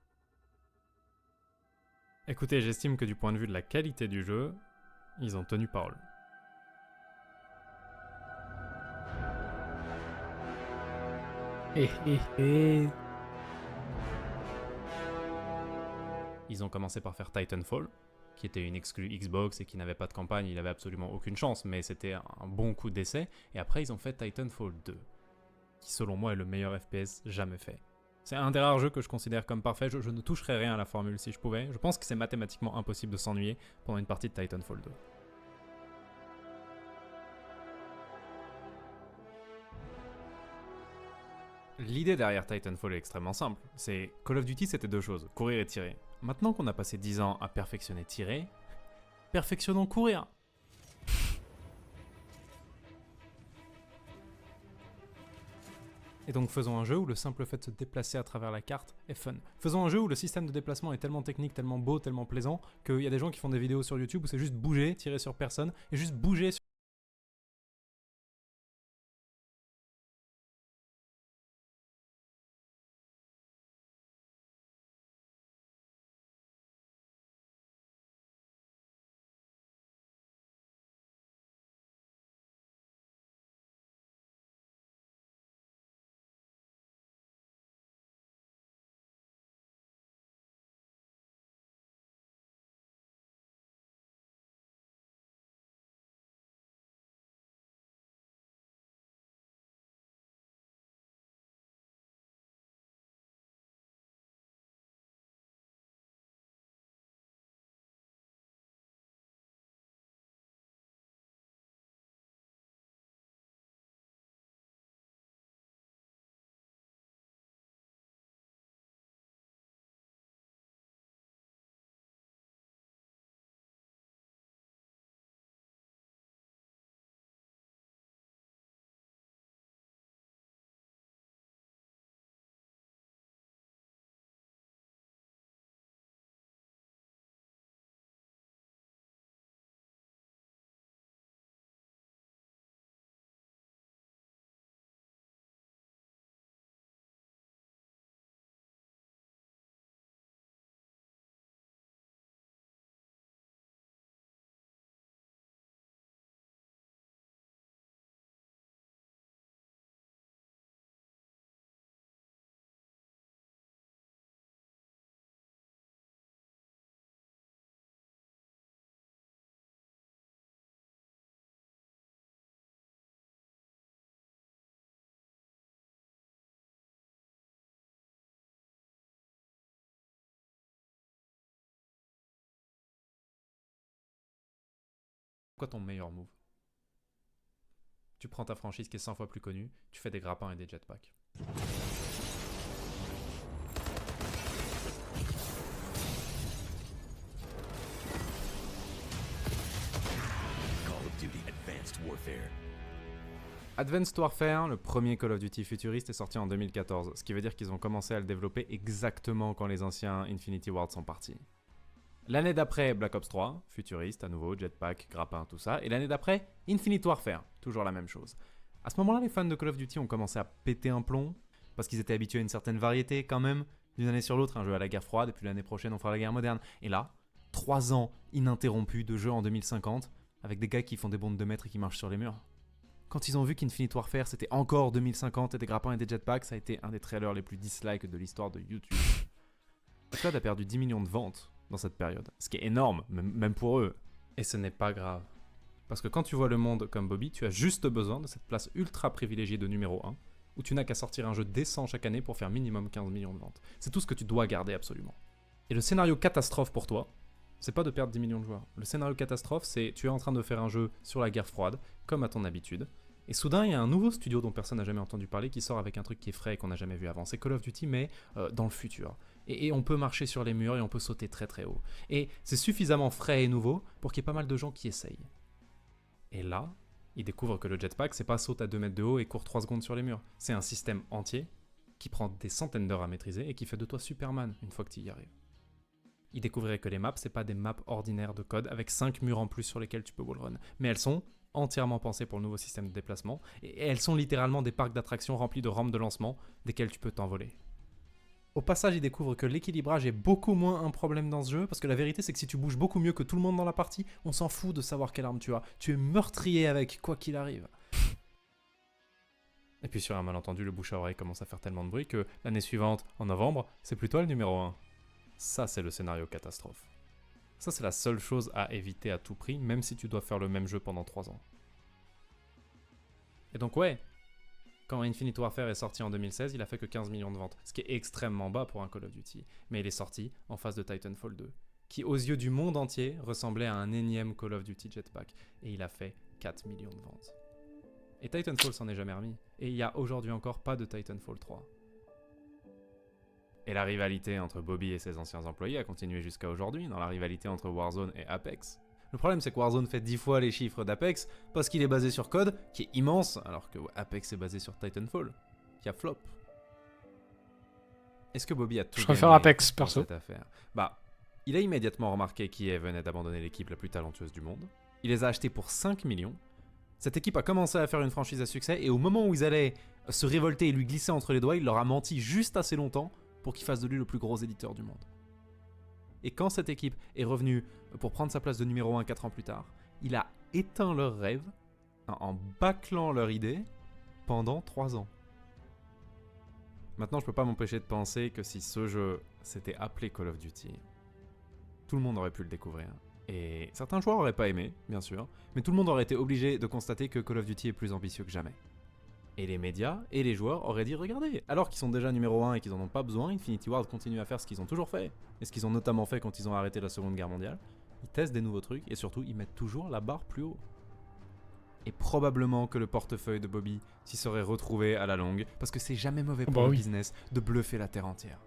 Écoutez, j'estime que du point de vue de la qualité du jeu, ils ont tenu parole. Ils ont commencé par faire Titanfall, qui était une exclue Xbox et qui n'avait pas de campagne, il avait absolument aucune chance, mais c'était un bon coup d'essai. Et après, ils ont fait Titanfall 2, qui selon moi est le meilleur FPS jamais fait. C'est un des rares jeux que je considère comme parfait, je ne toucherais rien à la formule si je pouvais. Je pense que c'est mathématiquement impossible de s'ennuyer pendant une partie de Titanfall 2. L'idée derrière Titanfall est extrêmement simple. C'est Call of Duty, c'était deux choses, courir et tirer. Maintenant qu'on a passé 10 ans à perfectionner tirer, perfectionnons courir. Et donc faisons un jeu où le simple fait de se déplacer à travers la carte est fun. Faisons un jeu où le système de déplacement est tellement technique, tellement beau, tellement plaisant, qu'il y a des gens qui font des vidéos sur YouTube où c'est juste bouger, tirer sur personne, et juste bouger sur Quoi ton meilleur move? Tu prends ta franchise qui est 100 fois plus connue, tu fais des grappins et des jetpacks. Call of Duty Advanced Warfare. Advanced Warfare, le premier Call of Duty futuriste, est sorti en 2014, ce qui veut dire qu'ils ont commencé à le développer exactement quand les anciens Infinity Ward sont partis. L'année d'après, Black Ops 3, futuriste, à nouveau, jetpack, grappin, tout ça. Et l'année d'après, Infinite Warfare, toujours la même chose. À ce moment-là, les fans de Call of Duty ont commencé à péter un plomb, parce qu'ils étaient habitués à une certaine variété quand même, d'une année sur l'autre, un jeu à la guerre froide, et puis l'année prochaine, on fera la guerre moderne. Et là, 3 ans ininterrompus de jeu en 2050, avec des gars qui font des bonds de 2 mètres et qui marchent sur les murs. Quand ils ont vu qu'Infinite Warfare, c'était encore 2050 et des grappins et des jetpacks, ça a été un des trailers les plus disliked de l'histoire de YouTube. Cloud a perdu 10 millions de ventes dans cette période, ce qui est énorme, même pour eux. Et ce n'est pas grave. Parce que quand tu vois le monde comme Bobby, tu as juste besoin de cette place ultra privilégiée de numéro 1, où tu n'as qu'à sortir un jeu décent chaque année pour faire minimum 15 millions de ventes. C'est tout ce que tu dois garder absolument. Et le scénario catastrophe pour toi, c'est pas de perdre 10 millions de joueurs. Le scénario catastrophe, c'est tu es en train de faire un jeu sur la guerre froide, comme à ton habitude, et soudain, il y a un nouveau studio dont personne n'a jamais entendu parler qui sort avec un truc qui est frais et qu'on n'a jamais vu avant. C'est Call of Duty, mais dans le futur. Et on peut marcher sur les murs et on peut sauter très très haut. Et c'est suffisamment frais et nouveau pour qu'il y ait pas mal de gens qui essayent. Et là, ils découvrent que le jetpack, c'est pas saute à 2 mètres de haut et court 3 secondes sur les murs. C'est un système entier qui prend des centaines d'heures à maîtriser et qui fait de toi Superman une fois que tu y arrives. Ils découvriraient que les maps, c'est pas des maps ordinaires de code avec 5 murs en plus sur lesquels tu peux wallrun. Mais elles sont entièrement pensées pour le nouveau système de déplacement et elles sont littéralement des parcs d'attractions remplis de rampes de lancement desquelles tu peux t'envoler. Au passage, ils découvrent que l'équilibrage est beaucoup moins un problème dans ce jeu parce que la vérité, c'est que si tu bouges beaucoup mieux que tout le monde dans la partie, on s'en fout de savoir quelle arme tu as. Tu es meurtrier avec, quoi qu'il arrive. Et puis sur un malentendu, le bouche à oreille commence à faire tellement de bruit que l'année suivante, en novembre, c'est plutôt le numéro 1. Ça, c'est le scénario catastrophe. Ça, c'est la seule chose à éviter à tout prix, même si tu dois faire le même jeu pendant 3 ans. Et donc ouais, quand Infinite Warfare est sorti en 2016, il a fait que 15 millions de ventes, ce qui est extrêmement bas pour un Call of Duty. Mais il est sorti en face de Titanfall 2, qui aux yeux du monde entier ressemblait à un énième Call of Duty Jetpack. Et il a fait 4 millions de ventes. Et Titanfall s'en est jamais remis. Et il n'y a aujourd'hui encore pas de Titanfall 3. Et la rivalité entre Bobby et ses anciens employés a continué jusqu'à aujourd'hui, dans la rivalité entre Warzone et Apex. Le problème, c'est que Warzone fait 10 fois les chiffres d'Apex, parce qu'il est basé sur code, qui est immense, alors que Apex est basé sur Titanfall, qui a flop. Est-ce que Bobby a tout Je préfère gagné Apex, dans perso. cette affaire? Bah, il a immédiatement remarqué qu'EA venait d'abandonner l'équipe la plus talentueuse du monde. Il les a achetés pour 5 millions. Cette équipe a commencé à faire une franchise à succès, et au moment où ils allaient se révolter et lui glisser entre les doigts, il leur a menti juste assez longtemps pour qu'il fasse de lui le plus gros éditeur du monde. Et quand cette équipe est revenue pour prendre sa place de numéro 1 4 ans plus tard, il a éteint leurs rêves en bâclant leur idée pendant 3 ans. Maintenant, je peux pas m'empêcher de penser que si ce jeu s'était appelé Call of Duty, tout le monde aurait pu le découvrir. Et certains joueurs auraient pas aimé, bien sûr, mais tout le monde aurait été obligé de constater que Call of Duty est plus ambitieux que jamais. Et les médias et les joueurs auraient dit regardez, alors qu'ils sont déjà numéro 1 et qu'ils en ont pas besoin, Infinity Ward continue à faire ce qu'ils ont toujours fait. Et ce qu'ils ont notamment fait quand ils ont arrêté la Seconde Guerre mondiale. Ils testent des nouveaux trucs et surtout ils mettent toujours la barre plus haut. Et probablement que le portefeuille de Bobby s'y serait retrouvé à la longue, parce que c'est jamais mauvais pour le business de bluffer la terre entière.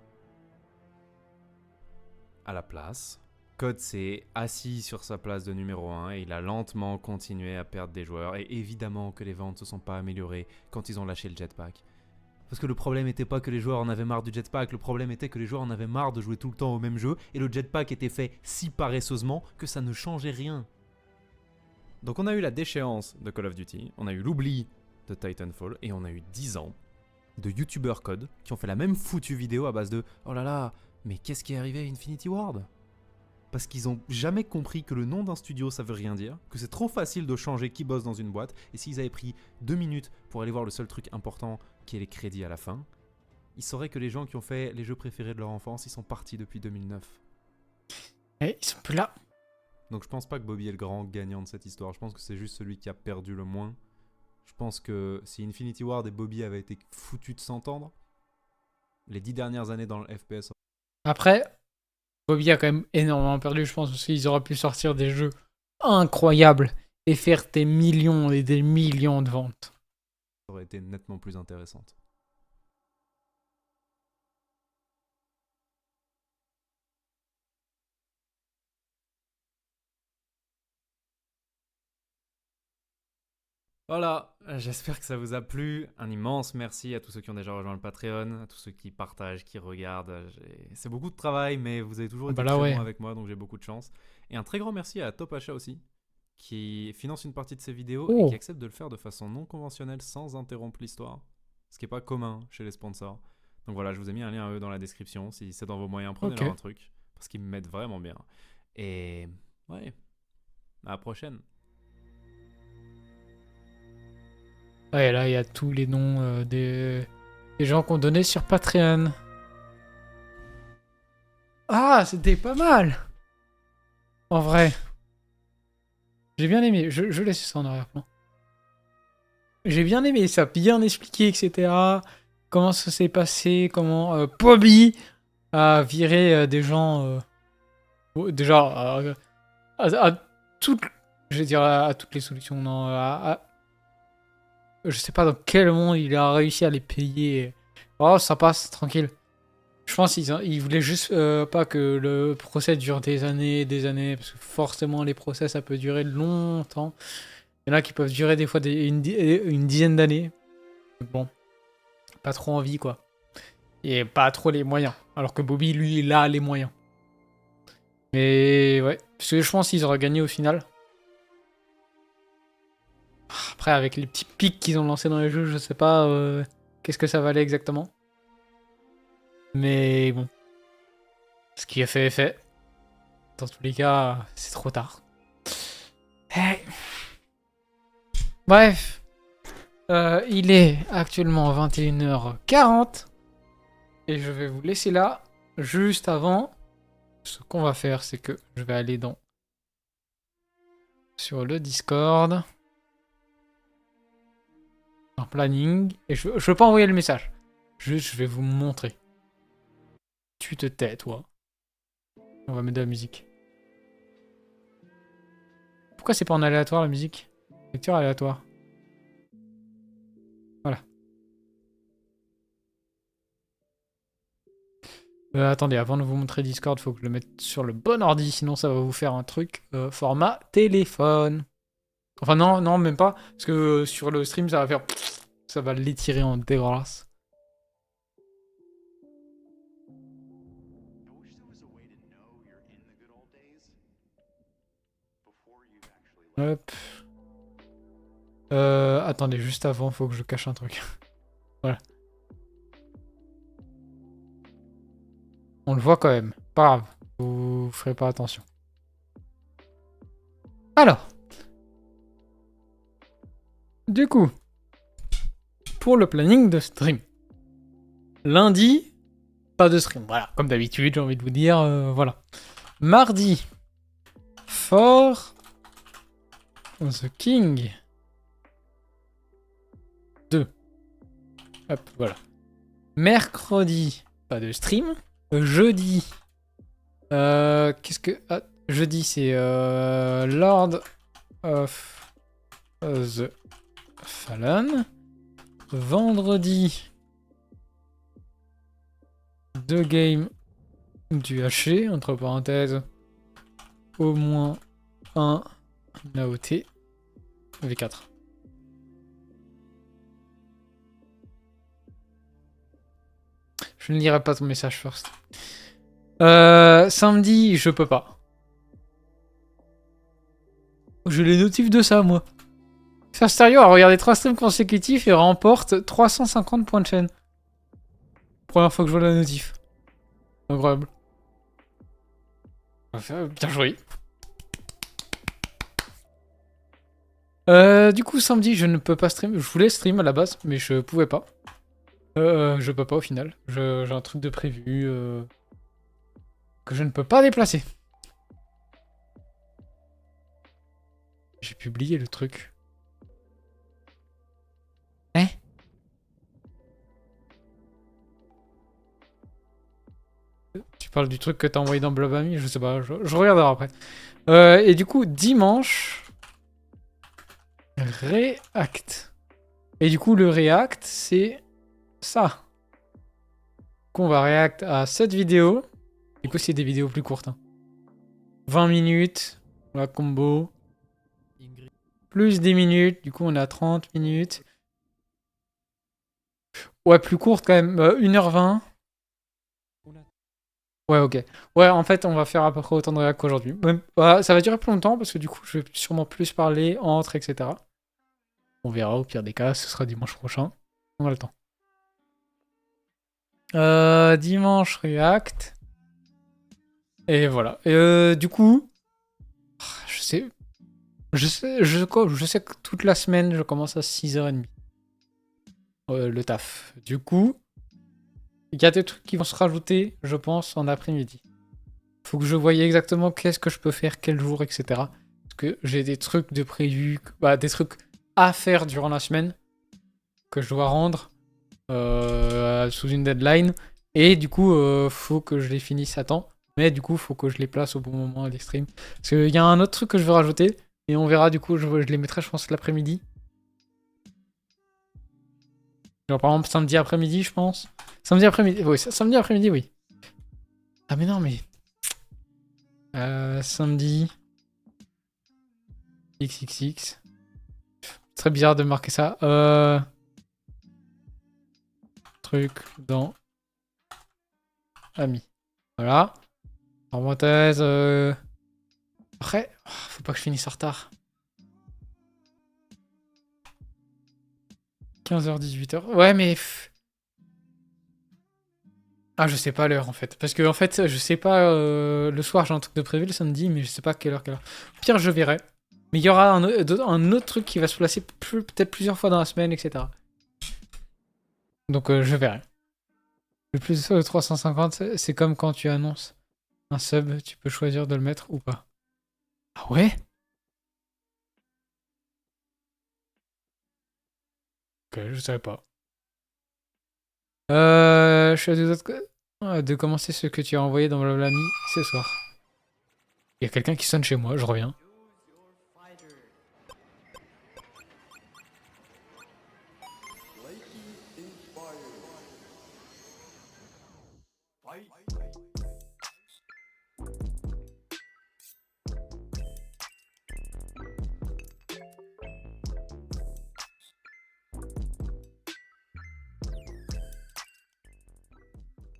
À la place, Code s'est assis sur sa place de numéro 1 et il a lentement continué à perdre des joueurs. Et évidemment que les ventes se sont pas améliorées quand ils ont lâché le jetpack. Parce que le problème n'était pas que les joueurs en avaient marre du jetpack, le problème était que les joueurs en avaient marre de jouer tout le temps au même jeu et le jetpack était fait si paresseusement que ça ne changeait rien. Donc on a eu la déchéance de Call of Duty, on a eu l'oubli de Titanfall et on a eu 10 ans de youtubeurs Code qui ont fait la même foutue vidéo à base de « Oh là là, mais qu'est-ce qui est arrivé à Infinity Ward ?» Parce qu'ils ont jamais compris que le nom d'un studio ça veut rien dire, que c'est trop facile de changer qui bosse dans une boîte, et s'ils avaient pris 2 minutes pour aller voir le seul truc important qui est les crédits à la fin, ils sauraient que les gens qui ont fait les jeux préférés de leur enfance, ils sont partis depuis 2009. Et ils sont plus là. Donc je pense pas que Bobby est le grand gagnant de cette histoire, je pense que c'est juste celui qui a perdu le moins. Je pense que si Infinity Ward et Bobby avaient été foutus de s'entendre, les 10 dernières années dans le FPS... Après... Bobby a quand même énormément perdu, je pense, parce qu'ils auraient pu sortir des jeux incroyables et faire des millions et des millions de ventes. Ça aurait été nettement plus intéressante. Voilà, j'espère que ça vous a plu. Un immense merci à tous ceux qui ont déjà rejoint le Patreon, à tous ceux qui partagent, qui regardent. C'est beaucoup de travail, mais vous avez toujours été Bah là, très ouais. bons avec moi, donc j'ai beaucoup de chance. Et un très grand merci à Top Achat aussi, qui finance une partie de ces vidéos et Oh. qui accepte de le faire de façon non conventionnelle sans interrompre l'histoire, ce qui n'est pas commun chez les sponsors. Donc voilà, je vous ai mis un lien à eux dans la description. Si c'est dans vos moyens, prenez-leur Ok. un truc, parce qu'ils m'aident vraiment bien. Et ouais, à la prochaine. Ouais, là, il y a tous les noms des gens qu'on donnait sur Patreon. Ah, c'était pas mal. En vrai. J'ai bien aimé. Je laisse ça en arrière-plan. J'ai bien aimé ça, bien expliqué, etc. Comment ça s'est passé, comment Bobby a viré des gens... déjà, à toutes... Je vais dire à toutes les solutions, non, je sais pas dans quel monde il a réussi à les payer. Oh, ça passe, tranquille. Je pense qu'ils voulaient juste pas que le procès dure des années, parce que forcément les procès ça peut durer longtemps. Il y en a qui peuvent durer des fois une dizaine d'années. Bon, pas trop envie quoi. Et pas trop les moyens. Alors que Bobby, lui, il a les moyens. Mais ouais, parce que je pense qu'ils auraient gagné au final. Après, avec les petits pics qu'ils ont lancés dans les jeux, je sais pas qu'est-ce que ça valait exactement. Mais bon. Ce qui est fait est fait. Dans tous les cas, c'est trop tard. Hey. Bref. Il est actuellement 21h40. Et je vais vous laisser là. Juste avant. Ce qu'on va faire, c'est que je vais aller sur le Discord. En planning. Et je veux pas envoyer le message. Juste, je vais vous montrer. Tu te tais, toi. On va mettre de la musique. Pourquoi c'est pas en aléatoire, la musique? Lecture aléatoire. Voilà. Attendez, avant de vous montrer Discord, faut que je le mette sur le bon ordi, sinon ça va vous faire un truc format téléphone. Enfin non, non, même pas, parce que sur le stream, ça va faire... Ça va l'étirer en dégueulasse. Hop. Attendez, juste avant, faut que je cache un truc. Voilà. On le voit quand même. Pas grave. Vous ferez pas attention. Alors. Du coup. Pour le planning de stream. Lundi, pas de stream. Voilà, comme d'habitude, j'ai envie de vous dire. Voilà. Mardi. For the King 2. Hop, voilà. Mercredi, pas de stream. Jeudi. Qu'est-ce que... Ah, jeudi, c'est Lord of the Fallen. Vendredi, 2 games du haché, entre parenthèses, au moins un AOT V4. Je ne lirai pas ton message first. Samedi, je peux pas. Je les notifs de ça, moi. Fasterio a regardé 3 streams consécutifs et remporte 350 points de chaîne. Première fois que je vois la notif. Incroyable. Bien joué. Du coup, samedi, je ne peux pas stream. Je voulais stream à la base, mais je pouvais pas. Je peux pas au final. J'ai un truc de prévu que je ne peux pas déplacer. J'ai publié le truc. Hein? Tu parles du truc que t'as envoyé dans Blabami? Je sais pas, je regarderai après. Et du coup, dimanche... React. Et du coup, le React, c'est ça. Du coup, on va React à cette vidéo. Du coup, c'est des vidéos plus courtes. 20 minutes, la combo. Plus 10 minutes, du coup, on a 30 minutes. Ouais, plus courte quand même, 1h20. Ouais, ok. Ouais, en fait, on va faire à peu près autant de React qu'aujourd'hui. Ça va durer plus longtemps parce que du coup, je vais sûrement plus parler entre, etc. On verra, au pire des cas, ce sera dimanche prochain. On a le temps. Dimanche React. Et voilà. Du coup, je sais que toute la semaine, je commence à 6h30. Le taf. Du coup, il y a des trucs qui vont se rajouter, je pense, en après-midi. Faut que je voie exactement qu'est-ce que je peux faire, quel jour, etc. Parce que j'ai des trucs de prévu, des trucs à faire durant la semaine que je dois rendre sous une deadline. Et du coup, faut que je les finisse à temps. Mais du coup, faut que je les place au bon moment à les streams. Parce qu'il y a un autre truc que je veux rajouter. Et on verra, du coup, je les mettrai, je pense, l'après-midi. Genre, par exemple, samedi après-midi, je pense. Samedi après-midi, oui. Samedi après-midi, oui. Ah, mais non, mais... samedi... XXX. C'est très bizarre de marquer ça. Truc dans... Amis. Voilà. Parenthèse... Après, faut pas que je finisse en retard. 15h, 18h. Ouais, mais... Ah, je sais pas l'heure, en fait. Parce que, en fait, je sais pas... le soir, j'ai un truc de prévu le samedi, mais je sais pas quelle heure. Au pire, je verrai. Mais il y aura un autre truc qui va se placer peut-être plusieurs fois dans la semaine, etc. Donc, je verrai. Le plus de 350, c'est comme quand tu annonces un sub, tu peux choisir de le mettre ou pas. Ah ouais? Ok, je savais pas. Je suis à deux autres de commencer ce que tu as envoyé dans l'ami ce soir. Il y a quelqu'un qui sonne chez moi, je reviens.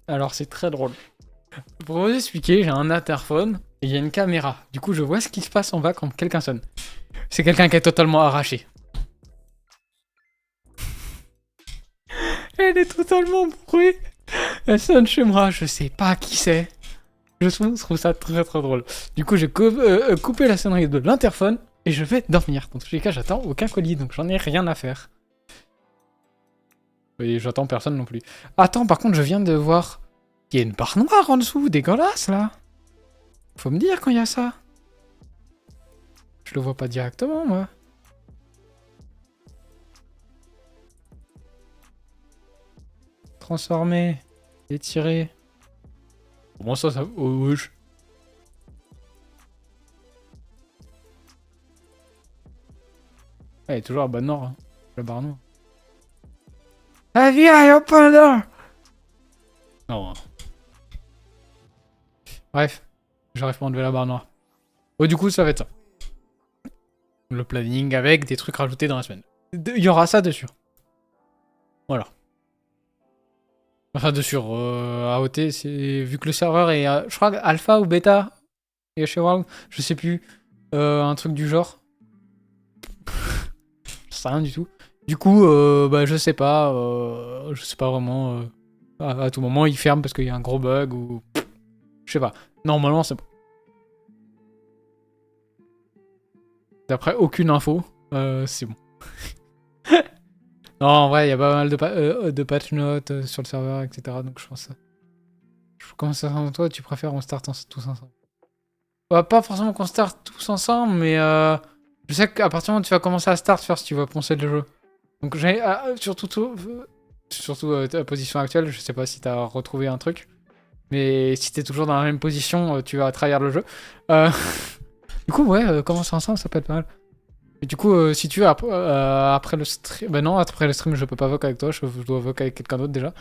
Alors c'est très drôle. Pour vous expliquer, j'ai un interphone et il y a une caméra. Du coup, je vois ce qui se passe en bas quand quelqu'un sonne. C'est quelqu'un qui est totalement arraché. Elle est totalement bourrée. Elle sonne chez moi, je sais pas qui c'est. Je trouve ça très très drôle. Du coup, j'ai coupé la sonnerie de l'interphone et je vais dormir. Dans tous les cas, j'attends aucun colis, donc j'en ai rien à faire. Et j'attends personne non plus. Attends, par contre, je viens de voir... Il y a une barre noire en dessous, dégueulasse, là. Faut me dire quand il y a ça. Je le vois pas directement, moi. Transformer. Étirer. Comment ça, ça... Oh, wesh. Elle est toujours à bas nord, hein. La barre noire. Ah, viens, open the door! Non. Bref, j'arrive pas à enlever la barre noire. Oh, du coup, ça va être ça. Le planning avec des trucs rajoutés dans la semaine. Il y aura ça dessus. Voilà. Enfin, dessus. AOT, c'est... Vu que le serveur est... je crois alpha ou bêta. Et chez World, je sais plus. Un truc du genre. Je sais rien du tout. Du coup, je sais pas. Je sais pas vraiment. À tout moment, il ferme parce qu'il y a un gros bug ou... Je sais pas. Normalement, c'est bon. D'après aucune info, c'est bon. Non, en vrai, il y a pas mal de patch notes sur le serveur, etc. Donc je pense... Je commence à faire toi, tu préfères on start tous ensemble. Bah, pas forcément qu'on start tous ensemble, mais je sais qu'à partir du moment où tu vas commencer à start first, tu vas poncer le jeu. Donc j'ai surtout ta position actuelle, je sais pas si t'as retrouvé un truc. Mais si t'es toujours dans la même position, tu vas trahir le jeu. Du coup, ouais, commencer ensemble, ça peut être pas mal. Et du coup, si tu veux, après le stream... Bah non, après le stream, je peux pas voc avec toi, je dois voc avec quelqu'un d'autre déjà.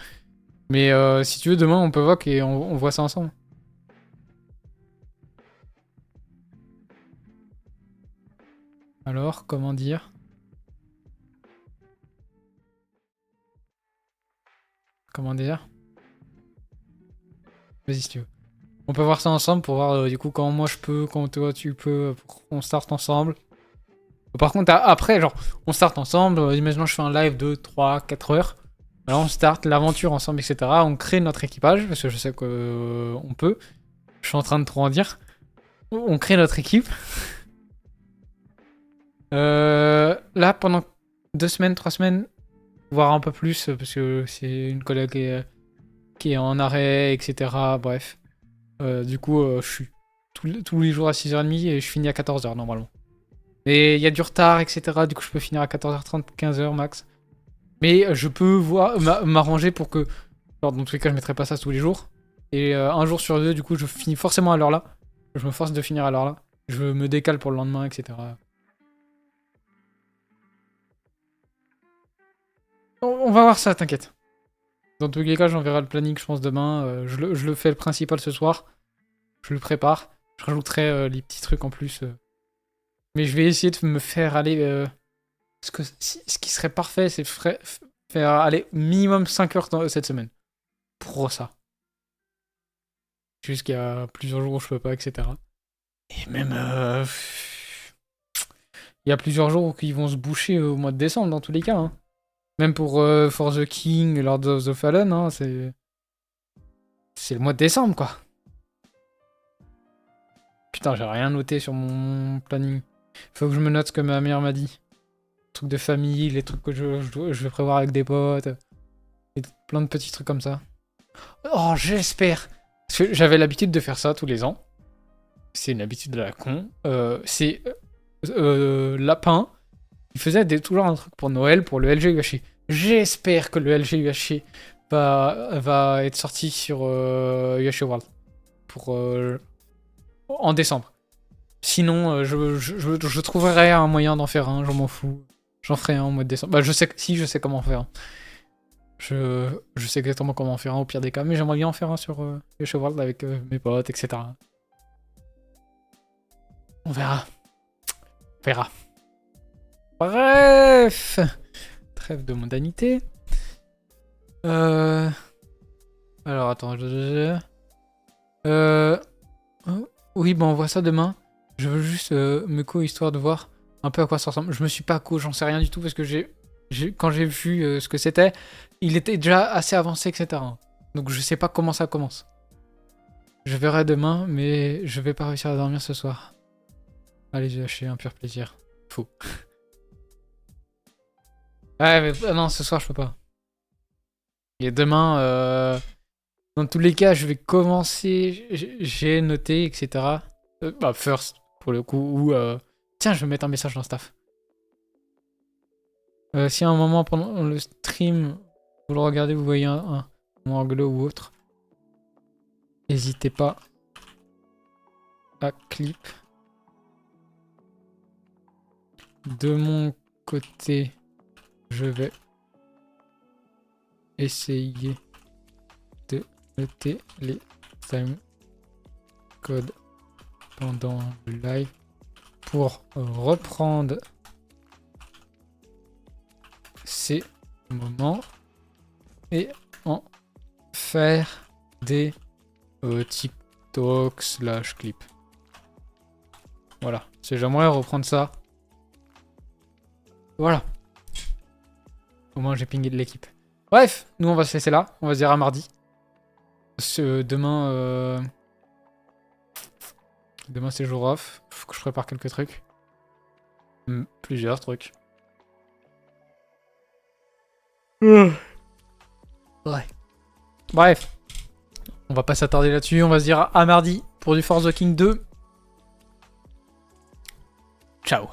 Mais si tu veux, demain, on peut voc et on voit ça ensemble. Alors, comment dire? Comment dire? Vas-y si tu veux. On peut voir ça ensemble pour voir du coup quand moi je peux, quand toi tu peux, pour qu'on start ensemble. Par contre, après, genre, on start ensemble, imaginons je fais un live de 3, 4 heures. Alors on start l'aventure ensemble, etc. On crée notre équipage, parce que je sais qu'on peut. Je suis en train de trop en dire. On crée notre équipe. Là, pendant 2 semaines, 3 semaines, voire un peu plus, parce que c'est une collègue qui est en arrêt, etc. Bref. Du coup, je suis tous les jours à 6h30 et je finis à 14h normalement. Et il y a du retard, etc. Du coup, je peux finir à 14h30, 15h max. Mais je peux m'arranger pour que... Alors, dans tous les cas, je mettrai pas ça tous les jours. Et un jour sur deux, du coup, je finis forcément à l'heure là. Je me force de finir à l'heure là. Je me décale pour le lendemain, etc. On va voir ça, t'inquiète. Dans tous les cas, j'enverrai le planning, je pense, demain. Je le fais le principal ce soir. Je le prépare. Je rajouterai les petits trucs en plus. Mais je vais essayer de me faire aller... ce qui serait parfait, c'est faire aller minimum 5 heures cette semaine. Pour ça. Juste qu'il y a plusieurs jours où je peux pas, etc. Et même... il y a plusieurs jours qui vont se boucher au mois de décembre, dans tous les cas. Hein. Même pour For the King, Lord of the Fallen, hein, c'est... C'est le mois de décembre, quoi. Putain, j'ai rien noté sur mon planning. Faut que je me note ce que ma mère m'a dit. Les trucs de famille, les trucs que je vais prévoir avec des potes. Et plein de petits trucs comme ça. Oh, j'espère. Parce que j'avais l'habitude de faire ça tous les ans. C'est une habitude de la con. C'est Lapin. Il faisait toujours un truc pour Noël, pour le LG UHC. J'espère que le LG UHC va être sorti sur UHC World. Pour... en décembre. Sinon, je trouverai un moyen d'en faire un, je m'en fous. J'en ferai un au mois de décembre. Bah, je sais comment faire. Je sais exactement comment en faire un au pire des cas, mais j'aimerais bien en faire un sur UHC World avec mes potes, etc. On verra. On verra. Bref. Trêve de mondanité. Alors, attends. Oui, bon, on voit ça demain. Je veux juste me co histoire de voir un peu à quoi ça ressemble. Je me suis pas co, j'en sais rien du tout parce que quand j'ai vu ce que c'était, il était déjà assez avancé, etc. Donc je sais pas comment ça commence. Je verrai demain, mais je vais pas réussir à dormir ce soir. Allez, j'ai lâché un pur plaisir. Faux. Ouais, mais non, ce soir je peux pas. Et demain, dans tous les cas, je vais commencer. J'ai noté, etc. Bah, first, pour le coup, ou. Tiens, je vais mettre un message dans staff. Si à un moment pendant le stream, vous le regardez, vous voyez un angle ou autre, n'hésitez pas à clip. De mon côté, je vais essayer de noter les time codes pendant le live pour reprendre ces moments et en faire des TikTok / clips. Voilà, j'aimerais reprendre ça. Voilà. Au moins j'ai pingé de l'équipe. Bref, nous on va se laisser là. On va se dire à mardi. Demain, demain c'est jour off. Faut que je prépare quelques trucs. Plusieurs trucs. Ouais. Bref. On va pas s'attarder là-dessus. On va se dire à mardi pour du For the King 2. Ciao.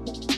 Ciao.